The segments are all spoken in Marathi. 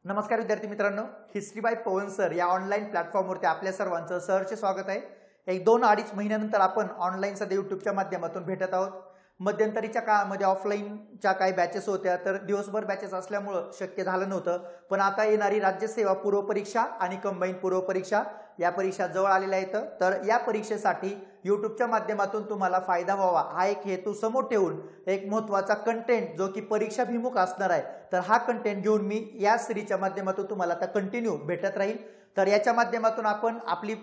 नमस्कार विद्यार्थी मित्रांनो, हिस्ट्री बाय पवन सर या ऑनलाईन प्लॅटफॉर्मवरती आपल्या सर्वांचं सहर्ष स्वागत आहे। एक 2-2.5 महिन्यानंतर आपण ऑनलाईन सध्या यूट्यूबच्या माध्यमातून भेटत आहोत। मध्यंतरीच्या काळामध्ये ऑफलाईनच्या काही बॅचेस होत्या, तर दिवसभर बॅचेस असल्यामुळे शक्य झालं नव्हतं। पण आता येणारी राज्यसेवा पूर्व परीक्षा आणि कंबाईन पूर्व परीक्षा या परीक्षा जवळ आलेल्या आहेत, तर या परीक्षेसाठी यूट्यूबच्या माध्यमातून तुम्हाला फायदा व्हावा हा एक हेतू समोर ठेवून एक महत्त्वाचा कंटेंट जो की परीक्षाभिमुख असणार आहे, तर हा कंटेंट घेऊन मी या सिरीजच्या माध्यमातून तुम्हाला आता कंटिन्यू भेटत राहील। तर याच्या माध्यमातून आपण आपली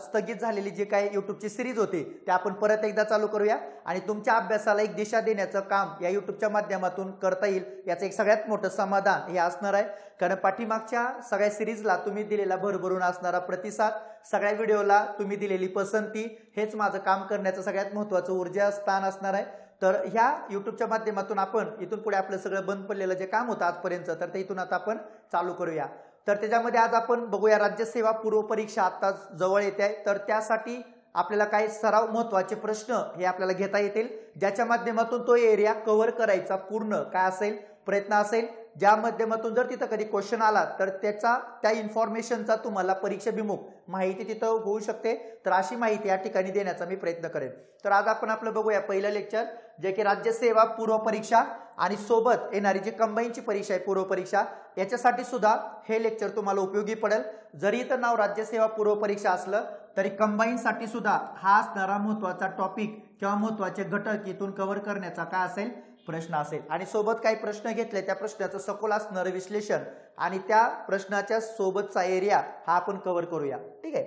स्थगित झालेली जी काही यूट्यूबची सिरीज होती ते आपण परत एकदा चालू करूया आणि तुमच्या अभ्यासाला एक दिशा देण्याचं काम या यूट्यूबच्या माध्यमातून करता येईल याचं एक सगळ्यात मोठं समाधान हे असणार आहे। कारण पाठीमागच्या सगळ्या सिरीजला तुम्ही दिलेला भरभरून असणारा प्रतिसाद, सगळ्या व्हिडिओला तुम्ही दिलेली पसंती हेच माझं काम करण्याचं सगळ्यात महत्त्वाचं ऊर्जा स्थान असणार आहे। तर ह्या यूट्यूबच्या माध्यमातून आपण इथून पुढे आपलं सगळं बंद पडलेलं जे काम होतं आजपर्यंत तर ते इथून आता आपण चालू करूया। तर त्याच्यामध्ये आज आपण बघूया राज्यसेवा पूर्व परीक्षा आता जवळ येते आहे, तर त्यासाठी आपल्याला काही सराव महत्त्वाचे प्रश्न हे आपल्याला घेता येतील, ज्याच्या माध्यमातून तो एरिया कव्हर करायचा पूर्ण काय असेल प्रयत्न असेल, ज्या माध्यमातून जर तिथं कधी क्वेश्चन आला तर त्या इन्फॉर्मेशनचा तुम्हाला परीक्षेभिमुख माहिती तिथं होऊ शकते। तर अशी माहिती या ठिकाणी देण्याचा मी प्रयत्न करेन। तर आज आपण आपलं बघूया पहिलं लेक्चर जे की राज्यसेवा पूर्व परीक्षा आणि सोबत येणारी जी कंबाईनची परीक्षा आहे पूर्व परीक्षा याच्यासाठी सुद्धा हे लेक्चर तुम्हाला उपयोगी पडेल। जरी तर नाव राज्यसेवा पूर्व परीक्षा असलं तरी कंबाईनसाठी सुद्धा हा असणारा महत्त्वाचा टॉपिक किंवा महत्त्वाचे घटक इथून कव्हर करण्याचा काय असेल प्रश्न असेल आणि सोबत काही प्रश्न घेतले त्या प्रश्नाचं सखोल असणारं विश्लेषण आणि त्या प्रश्नाच्या सोबतचा एरिया हा आपण कव्हर करूया, ठीक आहे।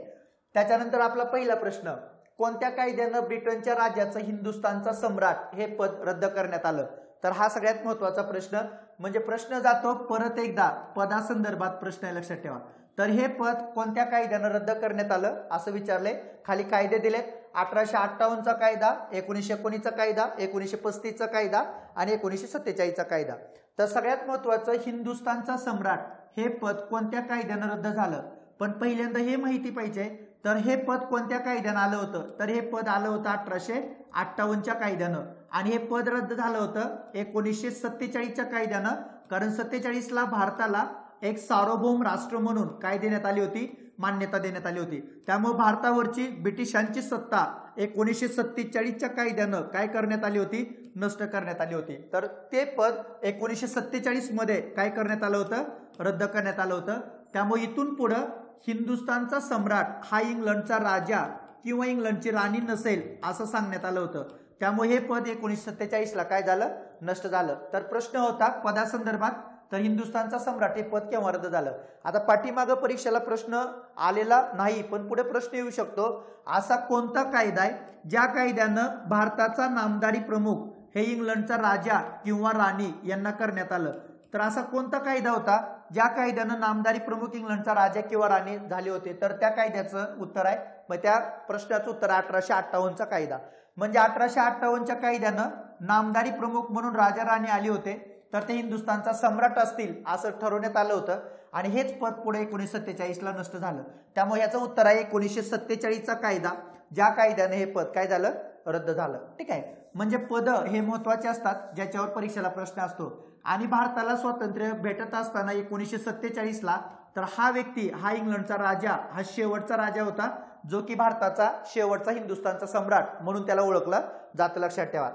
त्याच्यानंतर आपला पहिला प्रश्न, कोणत्या कायद्यानं ब्रिटनच्या राजाचं हिंदुस्थानचा सम्राट हे पद रद्द करण्यात आलं? तर हा सगळ्यात महत्त्वाचा प्रश्न, म्हणजे प्रश्न जातो परत एकदा पदासंदर्भात प्रश्न आहे, लक्षात ठेवा। तर हे पद कोणत्या कायद्यानं रद्द करण्यात आलं असं विचारले। खाली कायदे दिलेत, 1858 चा कायदा, 1919 चा कायदा, 1935 चा कायदा आणि 1947 चा कायदा। तर सगळ्यात महत्त्वाचं हिंदुस्थानचा सम्राट हे पद कोणत्या कायद्यानं रद्द झालं, पण पहिल्यांदा हे माहिती पाहिजे। तर हे पद कोणत्या कायद्यानं आलं होतं? तर हे पद आलं होतं 1858 च्या कायद्यानं आणि हे पद रद्द झालं होतं 1947 च्या कायद्यानं, कारण 47 ला भारताला एक सार्वभौम राष्ट्र म्हणून काय देण्यात आली होती, मान्यता देण्यात आली होती। त्यामुळे भारतावरची ब्रिटिशांची सत्ता 1947 च्या कायद्यानं काय करण्यात आली होती, नष्ट करण्यात आली होती। तर ते पद 1947 मध्ये काय करण्यात आलं होतं, रद्द करण्यात आलं होतं। त्यामुळे इथून पुढे हिंदुस्थानचा सम्राट हा इंग्लंडचा राजा किंवा इंग्लंडची राणी नसेल असं सांगण्यात आलं होतं। त्यामुळे हे पद 1947 ला काय झालं, नष्ट झालं। तर प्रश्न होता पदासंदर्भात, तर हिंदुस्थानचा सम्राट हे पद केव्हा रद्द झालं? आता पाठीमागं परीक्षेला प्रश्न आलेला नाही, पण पुढे प्रश्न येऊ शकतो, असा कोणता कायदा आहे ज्या कायद्यानं भारताचा नामदारी प्रमुख हे इंग्लंडचा राजा किंवा राणी यांना करण्यात आलं? तर असा कोणता कायदा होता ज्या कायद्यानं नामदारी प्रमुख इंग्लंडचा राजा किंवा राणी झाले होते? तर त्या कायद्याचं उत्तर आहे, मग त्या प्रश्नाचं उत्तर 1858 चा कायदा। म्हणजे 1858 च्या कायद्यानं नामदारी प्रमुख म्हणून राजा राणी आले होते, तर ते हिंदुस्थानचा सम्राट असतील असं ठरवण्यात आलं होतं आणि हेच पद पुढे 1947 ला नष्ट झालं। त्यामुळे याचं उत्तर आहे 1947 चा कायदा, ज्या कायद्याने हे पद काय झालं, रद्द झालं, ठीक आहे। म्हणजे पद हे महत्त्वाचे असतात ज्याच्यावर परीक्षेला प्रश्न असतो। आणि भारताला स्वातंत्र्य भेटत असताना 1947 ला तर हा व्यक्ती हा इंग्लंडचा राजा हा शेवटचा राजा होता, जो की भारताचा शेवटचा हिंदुस्थानचा सम्राट म्हणून त्याला ओळखलं जातं, लक्षात ठेवा।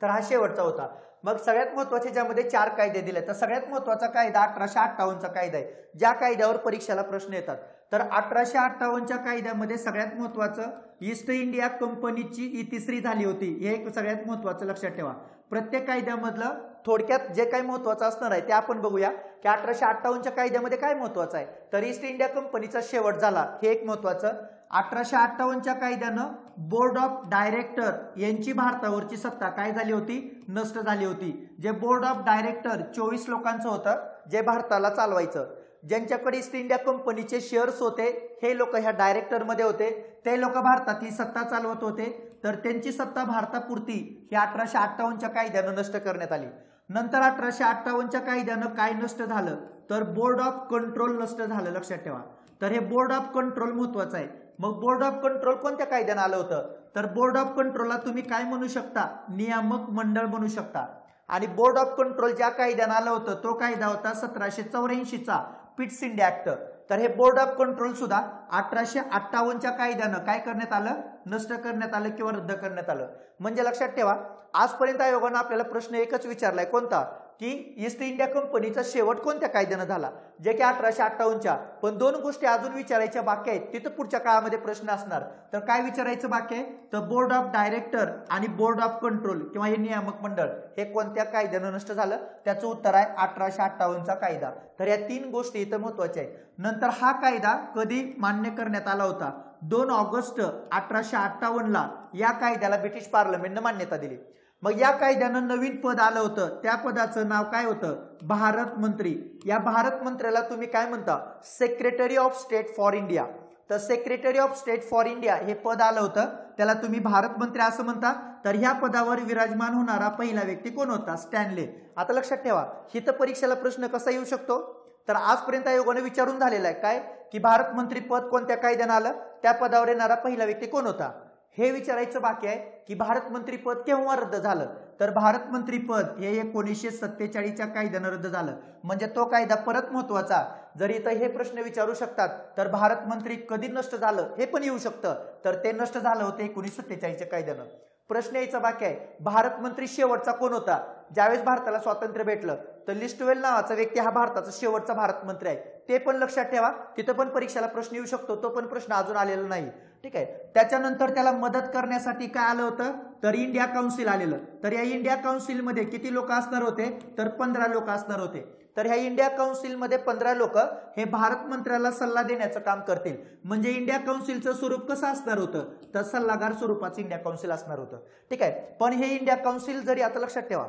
तर हा शेवटचा होता। मग सगळ्यात महत्त्वाचे ज्यामध्ये 4 कायदे दिले, तर सगळ्यात महत्त्वाचा कायदा 1858 चा कायदा आहे, ज्या कायद्यावर परीक्षेला प्रश्न येतात। तर 1858 च्या कायद्यामध्ये सगळ्यात महत्त्वाचं ईस्ट इंडिया कंपनीची इतिश्री झाली होती, हे एक सगळ्यात महत्त्वाचं लक्षात ठेवा। प्रत्येक कायद्यामधलं थोडक्यात जे काही महत्त्वाचं असणार आहे ते आपण बघूया की 1858 च्या कायद्यामध्ये काय महत्त्वाचं आहे। तर ईस्ट इंडिया कंपनीचा शेवट झाला हे एक महत्त्वाचं। 1858 च्या कायद्यानं बोर्ड ऑफ डायरेक्टर यांची भारतावरची सत्ता काय झाली होती, नष्ट झाली होती। जे बोर्ड ऑफ डायरेक्टर 24 लोकांचं होतं जे भारताला चालवायचं, ज्यांच्याकडे ईस्ट इंडिया कंपनीचे शेअर्स होते हे लोक ह्या डायरेक्टर मध्ये होते, ते लोक भारतात ही सत्ता चालवत होते, तर त्यांची सत्ता भारतापुरती ही 1858 च्या कायद्यानं नष्ट करण्यात आली। नंतर 1858 च्या कायद्यानं काय नष्ट झालं, तर बोर्ड ऑफ कंट्रोल नष्ट झालं, लक्षात ठेवा। तर हे बोर्ड ऑफ कंट्रोल महत्त्वाचं आहे। मग बोर्ड ऑफ कंट्रोल कोणत्या कायद्यानं आलं होतं? तर बोर्ड ऑफ कंट्रोलला तुम्ही काय म्हणू शकता, नियामक मंडळ म्हणू शकता। आणि बोर्ड ऑफ कंट्रोल ज्या कायद्यानं आलं होतं तो कायदा होता 1784चा पिट्स इंडिया ऍक्ट. तर हे बोर्ड ऑफ कंट्रोल सुद्धा 1858च्या कायद्यानं काय करण्यात आलं, नष्ट करण्यात आलं किंवा रद्द करण्यात आलं. म्हणजे लक्षात ठेवा, आजपर्यंत आयोगानं आपल्याला प्रश्न एकच विचारलाय, कोणता, की ईस्ट इंडिया कंपनीचा शेवट कोणत्या कायद्यानं झाला, जे की 1858च्या. पण दोन गोष्टी अजून विचारायच्या बाकी आहेत, तिथं पुढच्या काळामध्ये प्रश्न असणार. तर काय विचारायचं बाकी आहे, तर बोर्ड ऑफ डायरेक्टर आणि बोर्ड ऑफ कंट्रोल किंवा हे नियामक मंडळ हे कोणत्या कायद्यानं नष्ट झालं, त्याचं उत्तर आहे 1858चा कायदा. तर या तीन गोष्टी इथं महत्वाच्या आहेत. नंतर हा कायदा कधी मान्य करण्यात आला होता, 2 ऑगस्ट 1858ला या कायद्याला ब्रिटिश पार्लमेंटनं मान्यता दिली. मग या कायद्यानं नवीन पद आलं होतं, त्या पदाचं नाव काय होतं, भारत मंत्री. या भारत मंत्र्याला तुम्ही काय म्हणता, secretary of state for India. तर secretary of state for India हे पद आलं होतं, त्याला तुम्ही भारत मंत्री असं म्हणता. तर ह्या पदावर विराजमान होणारा पहिला व्यक्ती कोण होता, स्टॅनले. आता लक्षात ठेवा, हिथं परीक्षेला प्रश्न कसा येऊ शकतो, तर आजपर्यंत आयोगाने विचारून झालेला आहे काय, की भारत मंत्री पद कोणत्या कायद्यानं आलं, त्या पदावर येणारा पहिला व्यक्ती कोण होता, हे विचारायचं बाकी आहे. की भारत मंत्री पद केव्हा रद्द झालं, तर भारत मंत्री पद हे 1947च्या कायद्यानं रद्द झालं. म्हणजे तो कायदा परत महत्वाचा. जर इथं हे प्रश्न विचारू शकतात, तर भारत मंत्री कधी नष्ट झालं हे पण येऊ शकतं. तर ते नष्ट झालं होतं 1947च्या कायद्यानं. प्रश्न यायचा बाकी आहे, भारत मंत्री शेवटचा कोण होता, ज्यावेळेस भारताला स्वातंत्र्य भेटलं, तर लिस्टवेल नावाचा व्यक्ती हा भारताचा शेवटचा भारत मंत्री आहे. ते पण लक्षात ठेवा, तिथं पण परीक्षेला प्रश्न येऊ शकतो. तो पण प्रश्न अजून आलेला नाही. ठीक आहे. त्याच्यानंतर त्याला मदत करण्यासाठी काय आलं होतं, तर इंडिया काउन्सिल आलेलं. तर या इंडिया काउन्सिलमध्ये किती लोक असणार होते, तर 15 लोक असणार होते. तर ह्या इंडिया काउन्सिलमध्ये 15 लोक हे भारत मंत्र्याला सल्ला देण्याचं काम करतील. म्हणजे इंडिया काउन्सिलचं स्वरूप कसं असणार होतं, तर सल्लागार स्वरूपाचं इंडिया काउन्सिल असणार होतं. ठीक आहे. पण हे इंडिया काउन्सिल जरी, आता लक्षात ठेवा,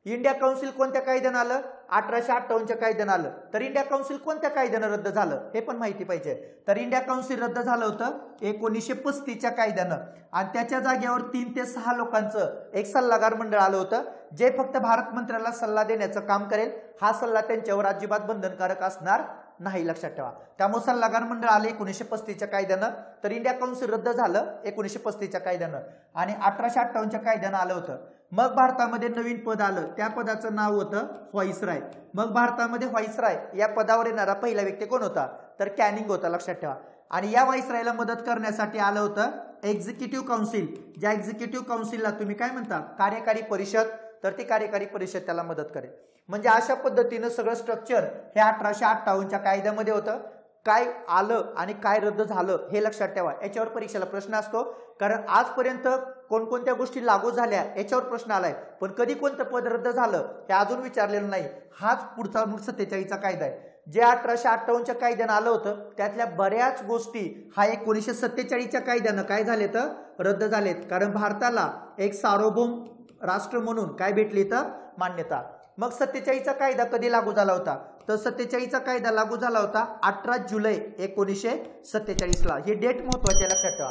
इंडिया काउन्सिल कोणत्या कायद्यानं आलं, 1858च्या कायद्यानं आलं. तर इंडिया काउन्सिल कोणत्या कायद्यानं रद्द झालं हे पण माहिती पाहिजे. तर इंडिया काउन्सिल रद्द झालं होतं 1935च्या कायद्यानं, आणि त्याच्या जागेवर 3 ते 6 लोकांचं एक सल्लागार मंडळ आलं होतं, जे फक्त भारत मंत्र्याला सल्ला देण्याचं काम करेल. हा सल्ला त्यांच्यावर अजिबात बंधनकारक असणार नाही, लक्षात ठेवा. त्यामुळे सल्लागार मंडळ आले 1935च्या कायद्यानं. तर इंडिया काउन्सिल रद्द झालं 1935च्या कायद्यानं आणि 1858च्या कायद्यानं आलं होतं. मग भारतामध्ये नवीन पद आलं, त्या पदाचं नाव होतं व्हाईसराय. मग भारतामध्ये व्हाईसराय या पदावर येणारा पहिला व्यक्ती कोण होता, तर कॅनिंग होता, लक्षात ठेवा. आणि या व्हाईसरायला मदत करण्यासाठी आलं होतं एक्झिक्युटिव्ह काउन्सिल. ज्या एक्झिक्युटिव्ह काउन्सिलला तुम्ही काय म्हणता, कार्यकारी परिषद. तर ती कार्यकारी परिषद त्याला मदत करेल. म्हणजे अशा पद्धतीनं सगळं स्ट्रक्चर हे 1858च्या कायद्यामध्ये होतं. काय आलं आणि काय रद्द झालं हे लक्षात ठेवा. याच्यावर परीक्षेला प्रश्न असतो, कारण आजपर्यंत कोणकोणत्या गोष्टी लागू झाल्या याच्यावर प्रश्न आलाय, पण कधी कोणतं पद रद्द झालं हे अजून विचारलेलं नाही. हाच पुढचा 47चा कायदा आहे. जे 1858च्या कायद्यानं आलं होतं त्यातल्या बऱ्याच गोष्टी हा 1947च्या कायद्यानं काय झाले तर रद्द झालेत, कारण भारताला एक सार्वभौम राष्ट्र म्हणून काय भेटली तर मान्यता. मग 47चा कायदा कधी लागू झाला होता, तर 47चा कायदा लागू झाला होता 18 जुलै 1947ला. ही डेट महत्वाची लक्षात ठेवा.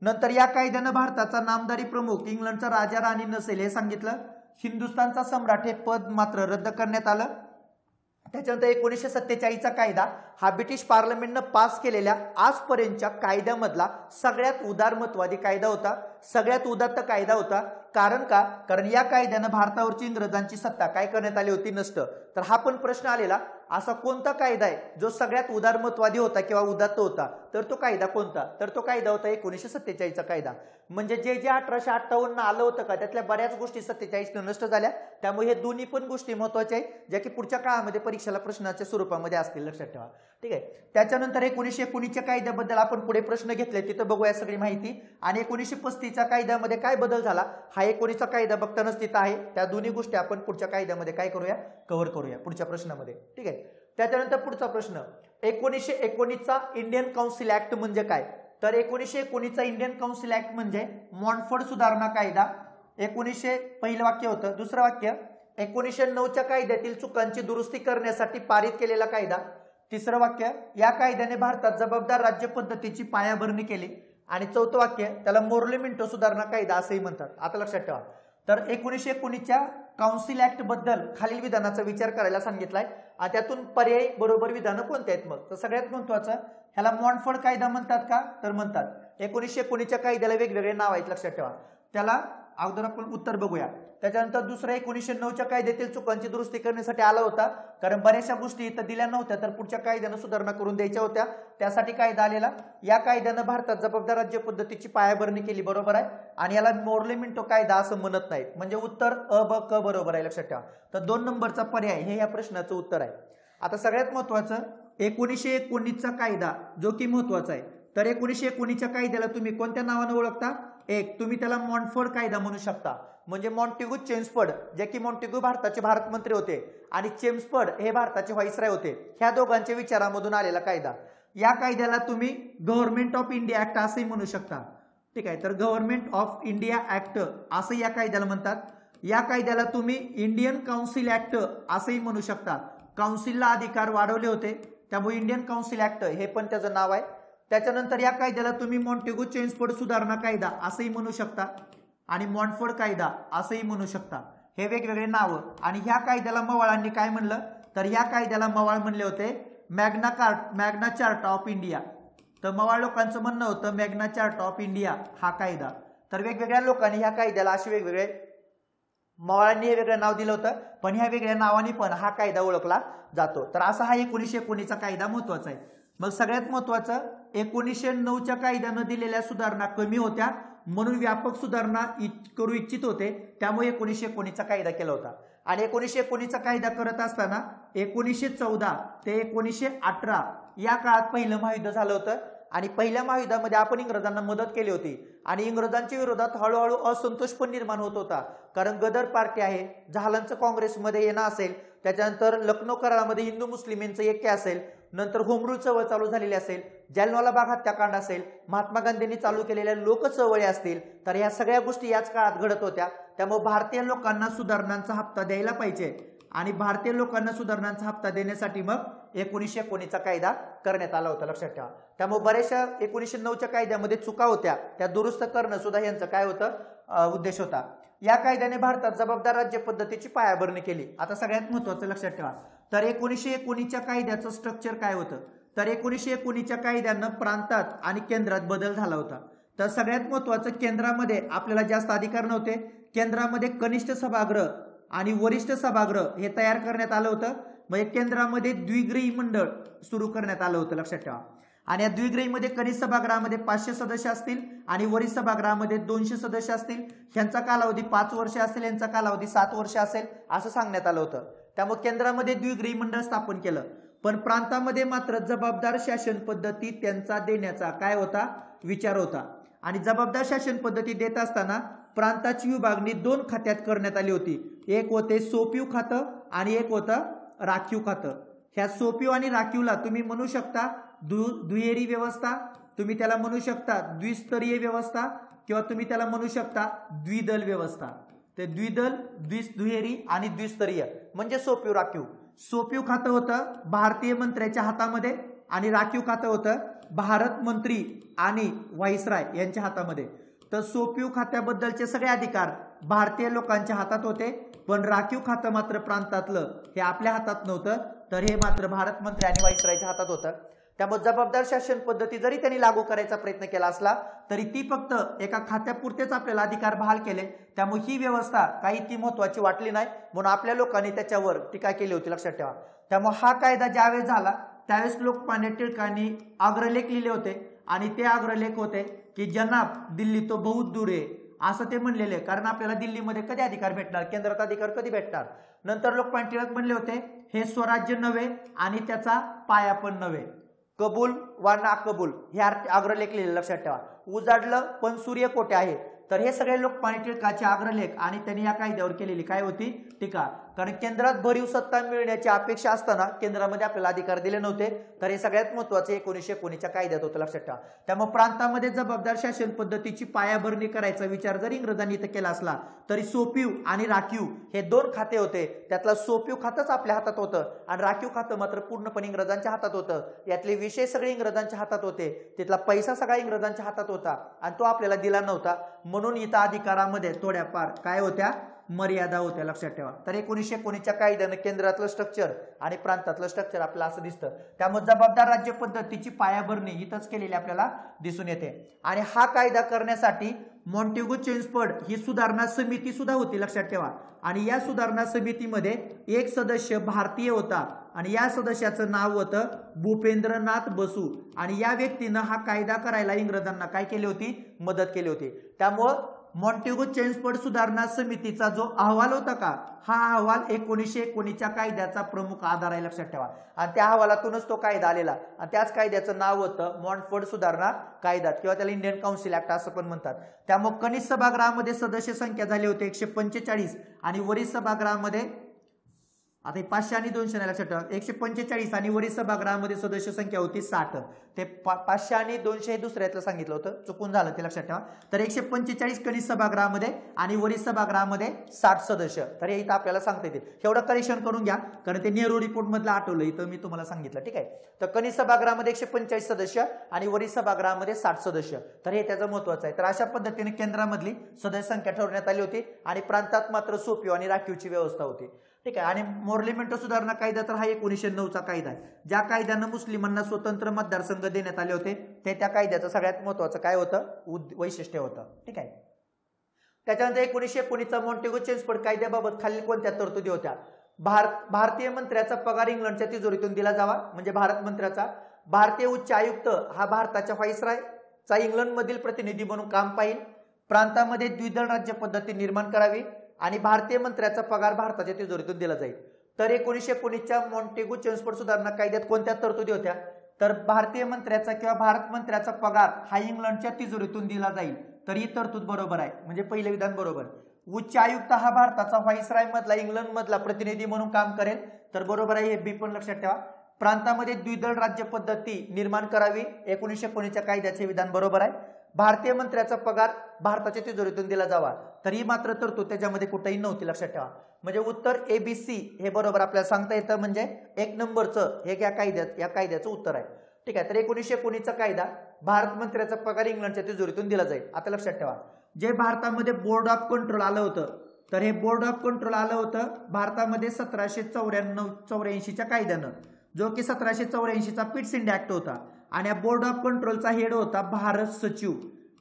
नंतर या कायद्यानं भारताचा नामधारी प्रमुख इंग्लंडचा राजा राणी नसेल हे सांगितलं. हिंदुस्थानचा सम्राट हे पद मात्र रद्द करण्यात आलं. त्याच्यानंतर 1947चा कायदा हा ब्रिटिश पार्लमेंटनं पास केलेल्या आजपर्यंतच्या कायद्यामधला सगळ्यात उदारमतवादी कायदा होता, सगळ्यात उदात्त कायदा होता. कारण का, कारण या कायद्यानं भारतावरची इंग्रजांची सत्ता काय करण्यात आली होती, नष्ट. तर हा पण प्रश्न आलेला, असा कोणता कायदा आहे जो सगळ्यात उदारमतवादी होता किंवा उदात्त होता, तर तो कायदा कोणता, तर तो कायदा होता 1947चा कायदा. म्हणजे जे 1858 आलं होतं का त्यातल्या बऱ्याच गोष्टी 47 नष्ट झाल्या. त्यामुळे हे दोन्ही पण गोष्टी महत्वाच्या आहेत, ज्या की पुढच्या काळामध्ये परीक्षेला प्रश्नाच्या स्वरूपामध्ये असतील, लक्षात ठेवा. ठीक आहे. त्याच्यानंतर 1919च्या कायद्याबद्दल आपण पुढे प्रश्न घेतले, तिथं बघूया सगळी माहिती. आणि 1935च्या कायद्यामध्ये काय बदल झाला, हा 19चा कायदा बघतानाच तिथं आहे. त्या दोन्ही गोष्टी आपण पुढच्या कायद्यामध्ये काय करूया, कव्हर करूया पुढच्या प्रश्नामध्ये. ठीक आहे. त्याच्यानंतर पुढचा प्रश्न, 1919चा इंडियन काउन्सिल ऍक्ट म्हणजे काय, तर 1919चा इंडियन काउन्सिल ऍक्ट म्हणजे मॉन्टफोर्ड सुधारणा कायदा. 1900 पहिलं वाक्य होतं. दुसरं वाक्य, 1909च्या कायद्यातील चुकांची दुरुस्ती करण्यासाठी पारित केलेला कायदा. तिसरं वाक्य, या कायद्याने भारतात जबाबदार राज्य पद्धतीची पायाभरणी केली. आणि चौथं वाक्य, त्याला मोर्ले मिंटो सुधारणा कायदा असंही म्हणतात. आता लक्षात ठेवा. तर 1919च्या काउन्सिल ऍक्ट बद्दल खालील विधानाचा विचार करायला सांगितलाय, आणि त्यातून पर्यायी बरोबर विधानं कोणते आहेत. मग तर सगळ्यात महत्वाचं, ह्याला मॉन्टफोर्ड कायदा म्हणतात का, तर म्हणतात. 1919च्या कायद्याला वेगवेगळे नाव आहेत, लक्षात ठेवा. त्याला अगोदर आपण उत्तर बघूया. त्याच्यानंतर दुसरा 1909च्या कायद्यातील चुकांची दुरुस्ती करण्यासाठी आला होता, कारण बऱ्याचशा गोष्टी इथं दिल्या नव्हत्या तर पुढच्या कायद्यानं सुधारणा करून द्यायच्या होत्या, त्यासाठी कायदा आलेला. या कायद्यानं भारतात जबाबदार राज्य पद्धतीची पायाभरणी केली, बरोबर आहे. आणि याला मोर्लेमिंटो कायदा असं म्हणत नाहीत. म्हणजे उत्तर अ ब क बरोबर आहे, लक्षात ठेवा. तर 2 नंबरचा पर्याय हे या प्रश्नाचं उत्तर आहे. आता सगळ्यात महत्वाचं 1919चा कायदा जो की महत्वाचा आहे. तर 1919च्या कायद्याला तुम्ही कोणत्या नावाने ओळखता? एक, तुम्ही त्याला मॉन्टफोर्ड कायदा म्हणू शकता. म्हणजे मॉन्टेग्यू चेम्सफोर्ड, जे की मॉन्टेग्यू भारताचे भारत मंत्री होते आणि चेम्सफोर्ड हे भारताचे व्हाईसराय होते, ह्या दोघांच्या विचारामधून आलेला कायदा. या कायद्याला तुम्ही गव्हर्नमेंट ऑफ इंडिया ऍक्ट असंही म्हणू शकता. ठीक आहे, तर गव्हर्नमेंट ऑफ इंडिया ऍक्ट असं या कायद्याला म्हणतात. या कायद्याला तुम्ही इंडियन काउन्सिल ऍक्ट असंही म्हणू शकता. काउन्सिलला अधिकार वाढवले होते, त्यामुळे इंडियन काउन्सिल ऍक्ट हे पण त्याचं नाव आहे. त्याच्यानंतर या कायद्याला तुम्ही मॉन्टेग्यू चेम्सफोर्ड सुधारणा कायदा असंही म्हणू शकता आणि मॉन्टफोर्ड कायदा असंही म्हणू शकता. हे वेगवेगळे नाव. आणि ह्या कायद्याला मवाळांनी काय म्हणलं? तर ह्या कायद्याला मवाळ म्हणले होते मॅग्ना चार्टा ऑफ इंडिया. तर मवाळ लोकांचं म्हणणं होतं मॅग्ना चार्टा ऑफ इंडिया हा कायदा. तर वेगवेगळ्या लोकांनी ह्या कायद्याला असे वेगवेगळे, मवाळांनी हे वेगळं नाव दिलं होतं, पण ह्या वेगळ्या नावाने पण हा कायदा ओळखला जातो. तर असा हा 1919चा कायदा महत्वाचा आहे. मग सगळ्यात महत्वाचं 1909च्या कायद्यानं दिलेल्या सुधारणा कमी होत्या, म्हणून व्यापक सुधारणा करू इच्छित होते, त्यामुळे 1919चा कायदा केला होता. आणि 1919चा कायदा करत असताना 1914 ते 1918 या काळात पहिलं महायुद्ध झालं होतं. आणि पहिल्या महायुद्धामध्ये आपण इंग्रजांना मदत केली होती आणि इंग्रजांच्या विरोधात हळूहळू असंतोष पण निर्माण होत होता, कारण गदर पार्टी आहे, जहालांचं काँग्रेसमध्ये येणं असेल, त्याच्यानंतर लखनौ करारामध्ये हिंदू मुस्लिमींचं ऐक्य असेल, नंतर होम रूल चळवळ चालू झालेली असेल, जालियनवाला बाग हत्याकांड असेल, महात्मा गांधींनी चालू केलेल्या लोक चळवळी असतील, तर ह्या सगळ्या गोष्टी याच काळात घडत होत्या. त्यामुळे भारतीय लोकांना सुधारणांचा हप्ता द्यायला पाहिजे आणि भारतीय लोकांना सुधारणांचा हप्ता देण्यासाठी मग 1919चा कायदा करण्यात आला होता, लक्षात ठेवा. त्यामुळे बऱ्याचशा 1909च्या कायद्यामध्ये चुका होत्या, त्या दुरुस्त करणं सुद्धा यांचं काय होतं उद्देश होता. या कायद्याने भारतात जबाबदार राज्य पद्धतीची पायाभरणी केली. आता सगळ्यात महत्वाचं लक्षात ठेवा. तर 1919च्या कायद्याचं स्ट्रक्चर काय होतं? तर 1919च्या कायद्यानं प्रांतात आणि केंद्रात बदल झाला होता. तर सगळ्यात महत्वाचं, केंद्रामध्ये आपल्याला जास्त अधिकार नव्हते. केंद्रामध्ये कनिष्ठ सभागृह आणि वरिष्ठ सभागृह हे तयार करण्यात आलं होतं. म्हणजे केंद्रामध्ये द्विग्रही मंडळ सुरू करण्यात आलं होतं, लक्षात ठेवा. आणि या द्विग्रहीमध्ये कनिष्ठ सभागृहामध्ये 500 सदस्य असतील आणि वरिष्ठ सभागृहामध्ये 200 सदस्य असतील. यांचा कालावधी 5 वर्ष असेल, यांचा कालावधी 7 वर्ष असेल, असं सांगण्यात आलं होतं. त्यामुळे केंद्रामध्ये द्विग्रही मंडळ स्थापन केलं. पण प्रांतामध्ये मात्र जबाबदार शासन पद्धती त्यांचा देण्याचा काय होता? विचार होता. आणि जबाबदार शासन पद्धती देत असताना प्रांताची विभागणी 2 खात्यात करण्यात आली होती. एक होते सोपीव खातं आणि एक होतं राखीव खातं. ह्या सोपीव आणि राखीवला तुम्ही म्हणू शकता दुहेरी व्यवस्था, तुम्ही त्याला म्हणू शकता द्विस्तरीय व्यवस्था, किंवा तुम्ही त्याला म्हणू शकता द्विदल व्यवस्था. ते द्विदल, दुहेरी आणि द्विस्तरीय म्हणजे सोपीव राखीव. सोपीव खातं होतं भारतीय मंत्र्याच्या हातामध्ये आणि राखीव खातं होतं भारत मंत्री आणि व्हाईसराय यांच्या हातामध्ये. तर सोपीव खात्याबद्दलचे सगळे अधिकार भारतीय लोकांच्या हातात होते, पण राखीव खातं मात्र प्रांतातलं हे आपल्या हातात नव्हतं, तर हे मात्र भारत मंत्री आणि व्हाईसरायच्या हातात होतं. त्यामुळे जबाबदार शासन पद्धती जरी त्यांनी लागू करायचा प्रयत्न केला असला तरी ती फक्त एका खात्यापुरतेच आपल्याला अधिकार बहाल केले. त्यामुळे ही व्यवस्था काही ती महत्वाची वाटली नाही, म्हणून आपल्या लोकांनी त्याच्यावर टीका केली होती, लक्षात ठेवा. त्यामुळे हा कायदा ज्यावेळेस झाला त्यावेळेस लोकमान्य टिळकांनी अग्रलेख लिहिले होते आणि ते अग्रलेख होते की जनाब दिल्ली तो बहुत दूर आहे, असं ते म्हणलेले. कारण आपल्याला दिल्लीमध्ये कधी अधिकार भेटणार, केंद्रात अधिकार कधी भेटणार. नंतर लोकमान्य टिळक म्हणले होते हे स्वराज्य नव्हे आणि त्याचा पाया पण नव्हे, कबूल वा ना कबूल, हे अग्रलेख लिहिले, लक्षात ठेवा. उजाडलं पण सूर्य कोठे आहे. तर हे सगळे लोकमान्य टिळकाचे अग्रलेख आणि त्यांनी या कायद्यावर केलेली काय होती? टीका. कारण केंद्रात भरीव सत्ता मिळण्याची अपेक्षा असताना केंद्रामध्ये आपल्याला अधिकार दिले नव्हते. तर हे सगळ्यात महत्वाचे 1919च्या कायद्यात होतं, लक्षात ठेवा. त्यामुळे प्रांतामध्ये जबाबदार शासन पद्धतीची पायाभरणी करायचा विचार जरी इंग्रजांनी इथं केला असला तरी सोपीव आणि राखीव हे 2 खाते होते. त्यातलं सोपीव खातंच आपल्या हातात होतं आणि राखीव खातं मात्र पूर्णपणे इंग्रजांच्या हातात होतं. यातले विषय सगळे इंग्रजांच्या हातात होते, तिथला पैसा सगळा इंग्रजांच्या हातात होता आणि तो आपल्याला दिला नव्हता. म्हणून इथं अधिकारामध्ये थोड्याफार काय होत्या? मर्यादा होत्या, लक्षात ठेवा. तर 1919च्या कायद्यानं केंद्रातलं स्ट्रक्चर आणि प्रांतातलं स्ट्रक्चर आपल्याला असं दिसतं. त्यामुळे जबाबदार राज्य पद्धतीची पायाभरणी इथंच केलेली आपल्याला दिसून येते. आणि हा कायदा करण्यासाठी मॉन्टेगो चेम्सफोर्ड ही सुधारणा समिती सुद्धा होती, लक्षात ठेवा. आणि या सुधारणा समितीमध्ये एक सदस्य भारतीय होता आणि या सदस्याचं नाव होतं भूपेंद्रनाथ बसू. आणि या व्यक्तीनं हा कायदा करायला इंग्रजांना काय केली होती, मदत केली होती. त्यामुळं मॉन्टेगो चेम्सफोर्ड सुधारणा समितीचा जो अहवाल होता का, हा अहवाल 1919च्या कायद्याचा प्रमुख आधार आहे, लक्षात ठेवा. आणि त्या अहवालातूनच तो कायदा आलेला आणि त्याच कायद्याचं नाव होतं मॉन्टफोर्ड सुधारणा कायदा किंवा त्याला इंडियन काउन्सिल ऍक्ट असं पण म्हणतात. त्यामुळे कनिष्ठ सभागृहामध्ये सदस्य संख्या झाली होती 145 आणि वरिष्ठ सभागृहामध्ये आता 500 आणि 200 लक्षात ठेवा, 145 आणि वरिष्ठ सभागृहामध्ये सदस्य संख्या होती 60. ते 500 आणि 200 हे दुसऱ्यातलं सांगितलं होतं, चुकून झालं ते, लक्षात ठेवा. तर 145 कनिष्ठ सभागृहामध्ये आणि वरिष्ठ सभागृहामध्ये 60 सदस्य. तर हे इथं आपल्याला सांगता येते, एवढं करेक्शन करून घ्या कारण ते नेहरू रिपोर्ट मधलं आठवलं, इथं मी तुम्हाला सांगितलं. ठीक आहे. तर कनिष्ठ सभागृहामध्ये 145 सदस्य आणि वरिष्ठ सभागृहामध्ये 60 सदस्य. तर हे त्याचं महत्वाचं आहे. तर अशा पद्धतीने केंद्रामधली सदस्य संख्या ठरवण्यात आली होती आणि प्रांतात मात्र सोपिओ आणि राखीवची व्यवस्था होती. ठीक आहे. आणि मोर्लेमेंटो सुधारणा कायदा तर हा 1909चा कायदा आहे, ज्या कायद्यानं मुस्लिमांना स्वतंत्र मतदारसंघ देण्यात आले होते. ते त्या कायद्याचं सगळ्यात महत्वाचं काय होतं, वैशिष्ट्य होतं. ठीक आहे. त्याच्यानंतर 1919चा मॉन्टेगो चेम्सफोर्ड कायद्याबाबत खालील कोणत्या तरतुदी होत्या. भारतीय मंत्र्याचा पगार इंग्लंडच्या तिजोरीतून दिला जावा, म्हणजे भारत मंत्र्याचा. भारतीय उच्च आयुक्त हा भारताच्या व्हाईसरायचा इंग्लंड मधील प्रतिनिधी म्हणून काम पाहिल. प्रांतामध्ये द्विदल राज्य पद्धती निर्माण करावी आणि भारतीय मंत्र्याचा पगार भारताच्या तिजोरीतून दिला जाईल. तर 1919च्या मॉन्टेगो चेम्सफोर्ड सुधारणा कायद्यात कोणत्या तरतुदी होत्या, तर भारतीय मंत्र्याचा किंवा भारत मंत्र्याचा पगार हा इंग्लंडच्या तिजोरीतून दिला जाईल. तर ही तरतूद बरोबर आहे, म्हणजे पहिलं विधान बरोबर. उच्च आयुक्त हा भारताचा व्हाईसराय मधला इंग्लंड मधला प्रतिनिधी म्हणून काम करेल, तर बरोबर आहे, हे बी पण लक्षात ठेवा. प्रांतामध्ये द्विदल राज्य पद्धती निर्माण करावी, 1919च्या कायद्याचे विधान बरोबर आहे. भारतीय मंत्र्याचा पगार भारताच्या तिजोरीतून दिला जावा, तर ही मात्र तरतूद त्याच्यामध्ये कुठेही नव्हती, लक्षात ठेवा. म्हणजे उत्तर ABC हे बरोबर आपल्याला सांगता येतं, म्हणजे 1 नंबरचं हे या कायद्याचं उत्तर आहे. ठीक आहे. तर 1919चा कायदा भारत मंत्र्याचा पगार इंग्लंडच्या तिजोरीतून दिला जाईल. आता लक्षात ठेवा, जे भारतामध्ये बोर्ड ऑफ कंट्रोल आलं होतं, तर हे बोर्ड ऑफ कंट्रोल आलं होतं भारतामध्ये 1784च्या कायद्यानं, जो की 1784चा पिट्स इंडिया ऍक्ट होता. आणि या बोर्ड ऑफ कंट्रोलचा हेड होता भारत सचिव.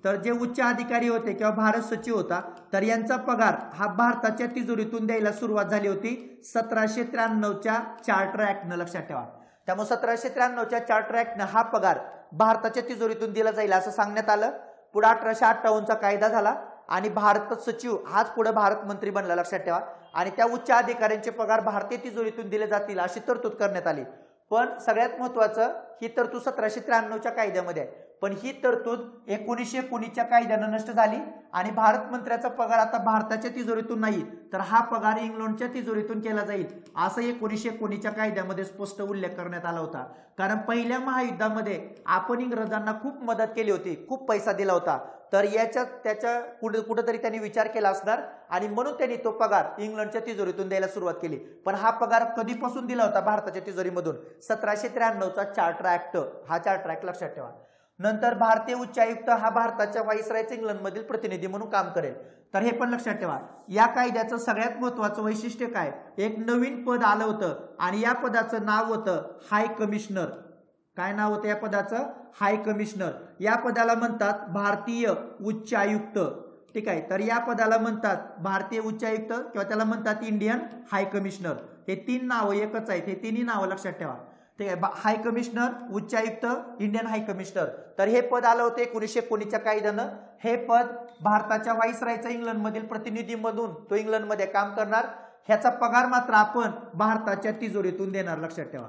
तर जे उच्च अधिकारी होते किंवा भारत सचिव होता, तर यांचा पगार हा भारताच्या तिजोरीतून द्यायला सुरुवात झाली होती 1793च्या चार्टर ऍक्टनं, लक्षात ठेवा. त्यामुळे 1793च्या चार्टर ऍक्टनं हा पगार भारताच्या तिजोरीतून दिला जाईल असं सांगण्यात आलं. पुढे 1858चा कायदा झाला आणि भारत सचिव हाच पुढे भारत मंत्री बनला, लक्षात ठेवा. आणि त्या उच्च अधिकाऱ्यांचे पगार भारतीय तिजोरीतून दिले जातील अशी तरतूद करण्यात आली. पण सगळ्यात महत्वाचं, ही तरतूद 1793च्या कायद्यामध्ये आहे, पण ही तरतूद 1919च्या कायद्यानं नष्ट झाली आणि भारत मंत्र्याचा पगार आता भारताच्या तिजोरीतून नाही, तर हा पगार इंग्लंडच्या तिजोरीतून केला जाईल असं 1919च्या कायद्यामध्ये स्पष्ट उल्लेख करण्यात आला होता. कारण पहिल्या महायुद्धामध्ये आपण इंग्रजांना खूप मदत केली होती, खूप पैसा दिला होता. तर त्याच्या कुठेतरी त्यांनी विचार केला असणार आणि म्हणून त्यांनी तो पगार इंग्लंडच्या तिजोरीतून द्यायला सुरुवात केली. पण हा पगार कधीपासून दिला होता भारताच्या तिजोरीमधून, 1793चा चार्टर ऍक्ट, हा चार्टर ऍक्ट लक्षात ठेवा. नंतर भारतीय उच्च आयुक्त हा भारताच्या व्हाईसरायचा इंग्लंड मधील प्रतिनिधी म्हणून काम करेल, तर हे पण लक्षात ठेवा. या कायद्याचं सगळ्यात महत्वाचं वैशिष्ट्य काय, एक नवीन पद आलं होतं आणि या पदाचं नाव होतं हाय कमिशनर. काय नाव होतं या पदाचं, हाय कमिशनर. या पदाला म्हणतात भारतीय उच्च आयुक्त. ठीक आहे. तर या पदाला म्हणतात भारतीय उच्च आयुक्त किंवा त्याला म्हणतात इंडियन हाय कमिशनर. हे 3 नावं एकच आहेत, हे तिन्ही नावं लक्षात ठेवा. ठीक आहे. हाय कमिशनर, उच्च आयुक्त, इंडियन हाय कमिशनर. तर हे पद आलं होतं 1919च्या कायद्यानं. हे पद भारताच्या व्हाईसरायचा इंग्लंड मधील प्रतिनिधी म्हणून तो इंग्लंड मध्ये काम करणार. ह्याचा पगार मात्र आपण भारताच्या तिजोरीतून देणार, लक्षात ठेवा.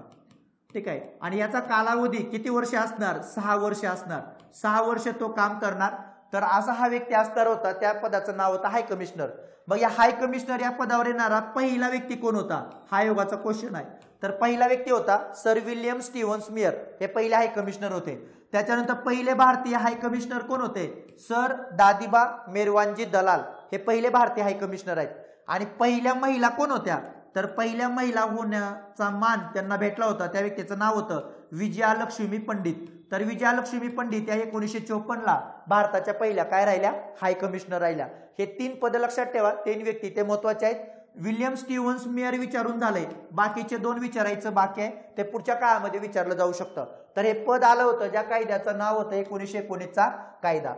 ठीक आहे. आणि याचा कालावधी किती वर्ष असणार, 6 वर्ष असणार. 6 वर्ष तो काम करणार. तर असा हा व्यक्ती असणार होता, त्या पदाचं नाव होतं हाय कमिशनर. मग या हाय कमिशनर या पदावर येणारा पहिला व्यक्ती कोण होता, हा योगाचा क्वेश्चन आहे. तर पहिला व्यक्ती होता सर विल्यम स्टीव्हन्स मेयर, हे पहिले हाय कमिशनर होते. त्याच्यानंतर पहिले भारतीय हाय कमिशनर कोण होते, सर दादिबा मेरवानजी दलाल, हे पहिले भारतीय हाय कमिशनर आहेत. आणि पहिल्या महिला कोण होत्या, तर पहिल्या महिला होण्याचा मान त्यांना भेटला होता, त्या व्यक्तीचं नाव होतं विजयालक्ष्मी पंडित. तर विजयालक्ष्मी पंडित या 1954ला भारताच्या पहिल्या काय राहिल्या, हाय कमिशनर राहिल्या. हे 3 पद लक्षात ठेवा, 3 व्यक्ती ते महत्वाचे आहेत. विल्यम स्टीव्हन्स मेयर विचारून झालंय, बाकीचे 2 विचारायचं बाकी आहे, ते पुढच्या काळामध्ये विचारलं जाऊ शकतं. तर हे पद आलं होतं ज्या कायद्याचं नाव होतं 1919चा कायदा.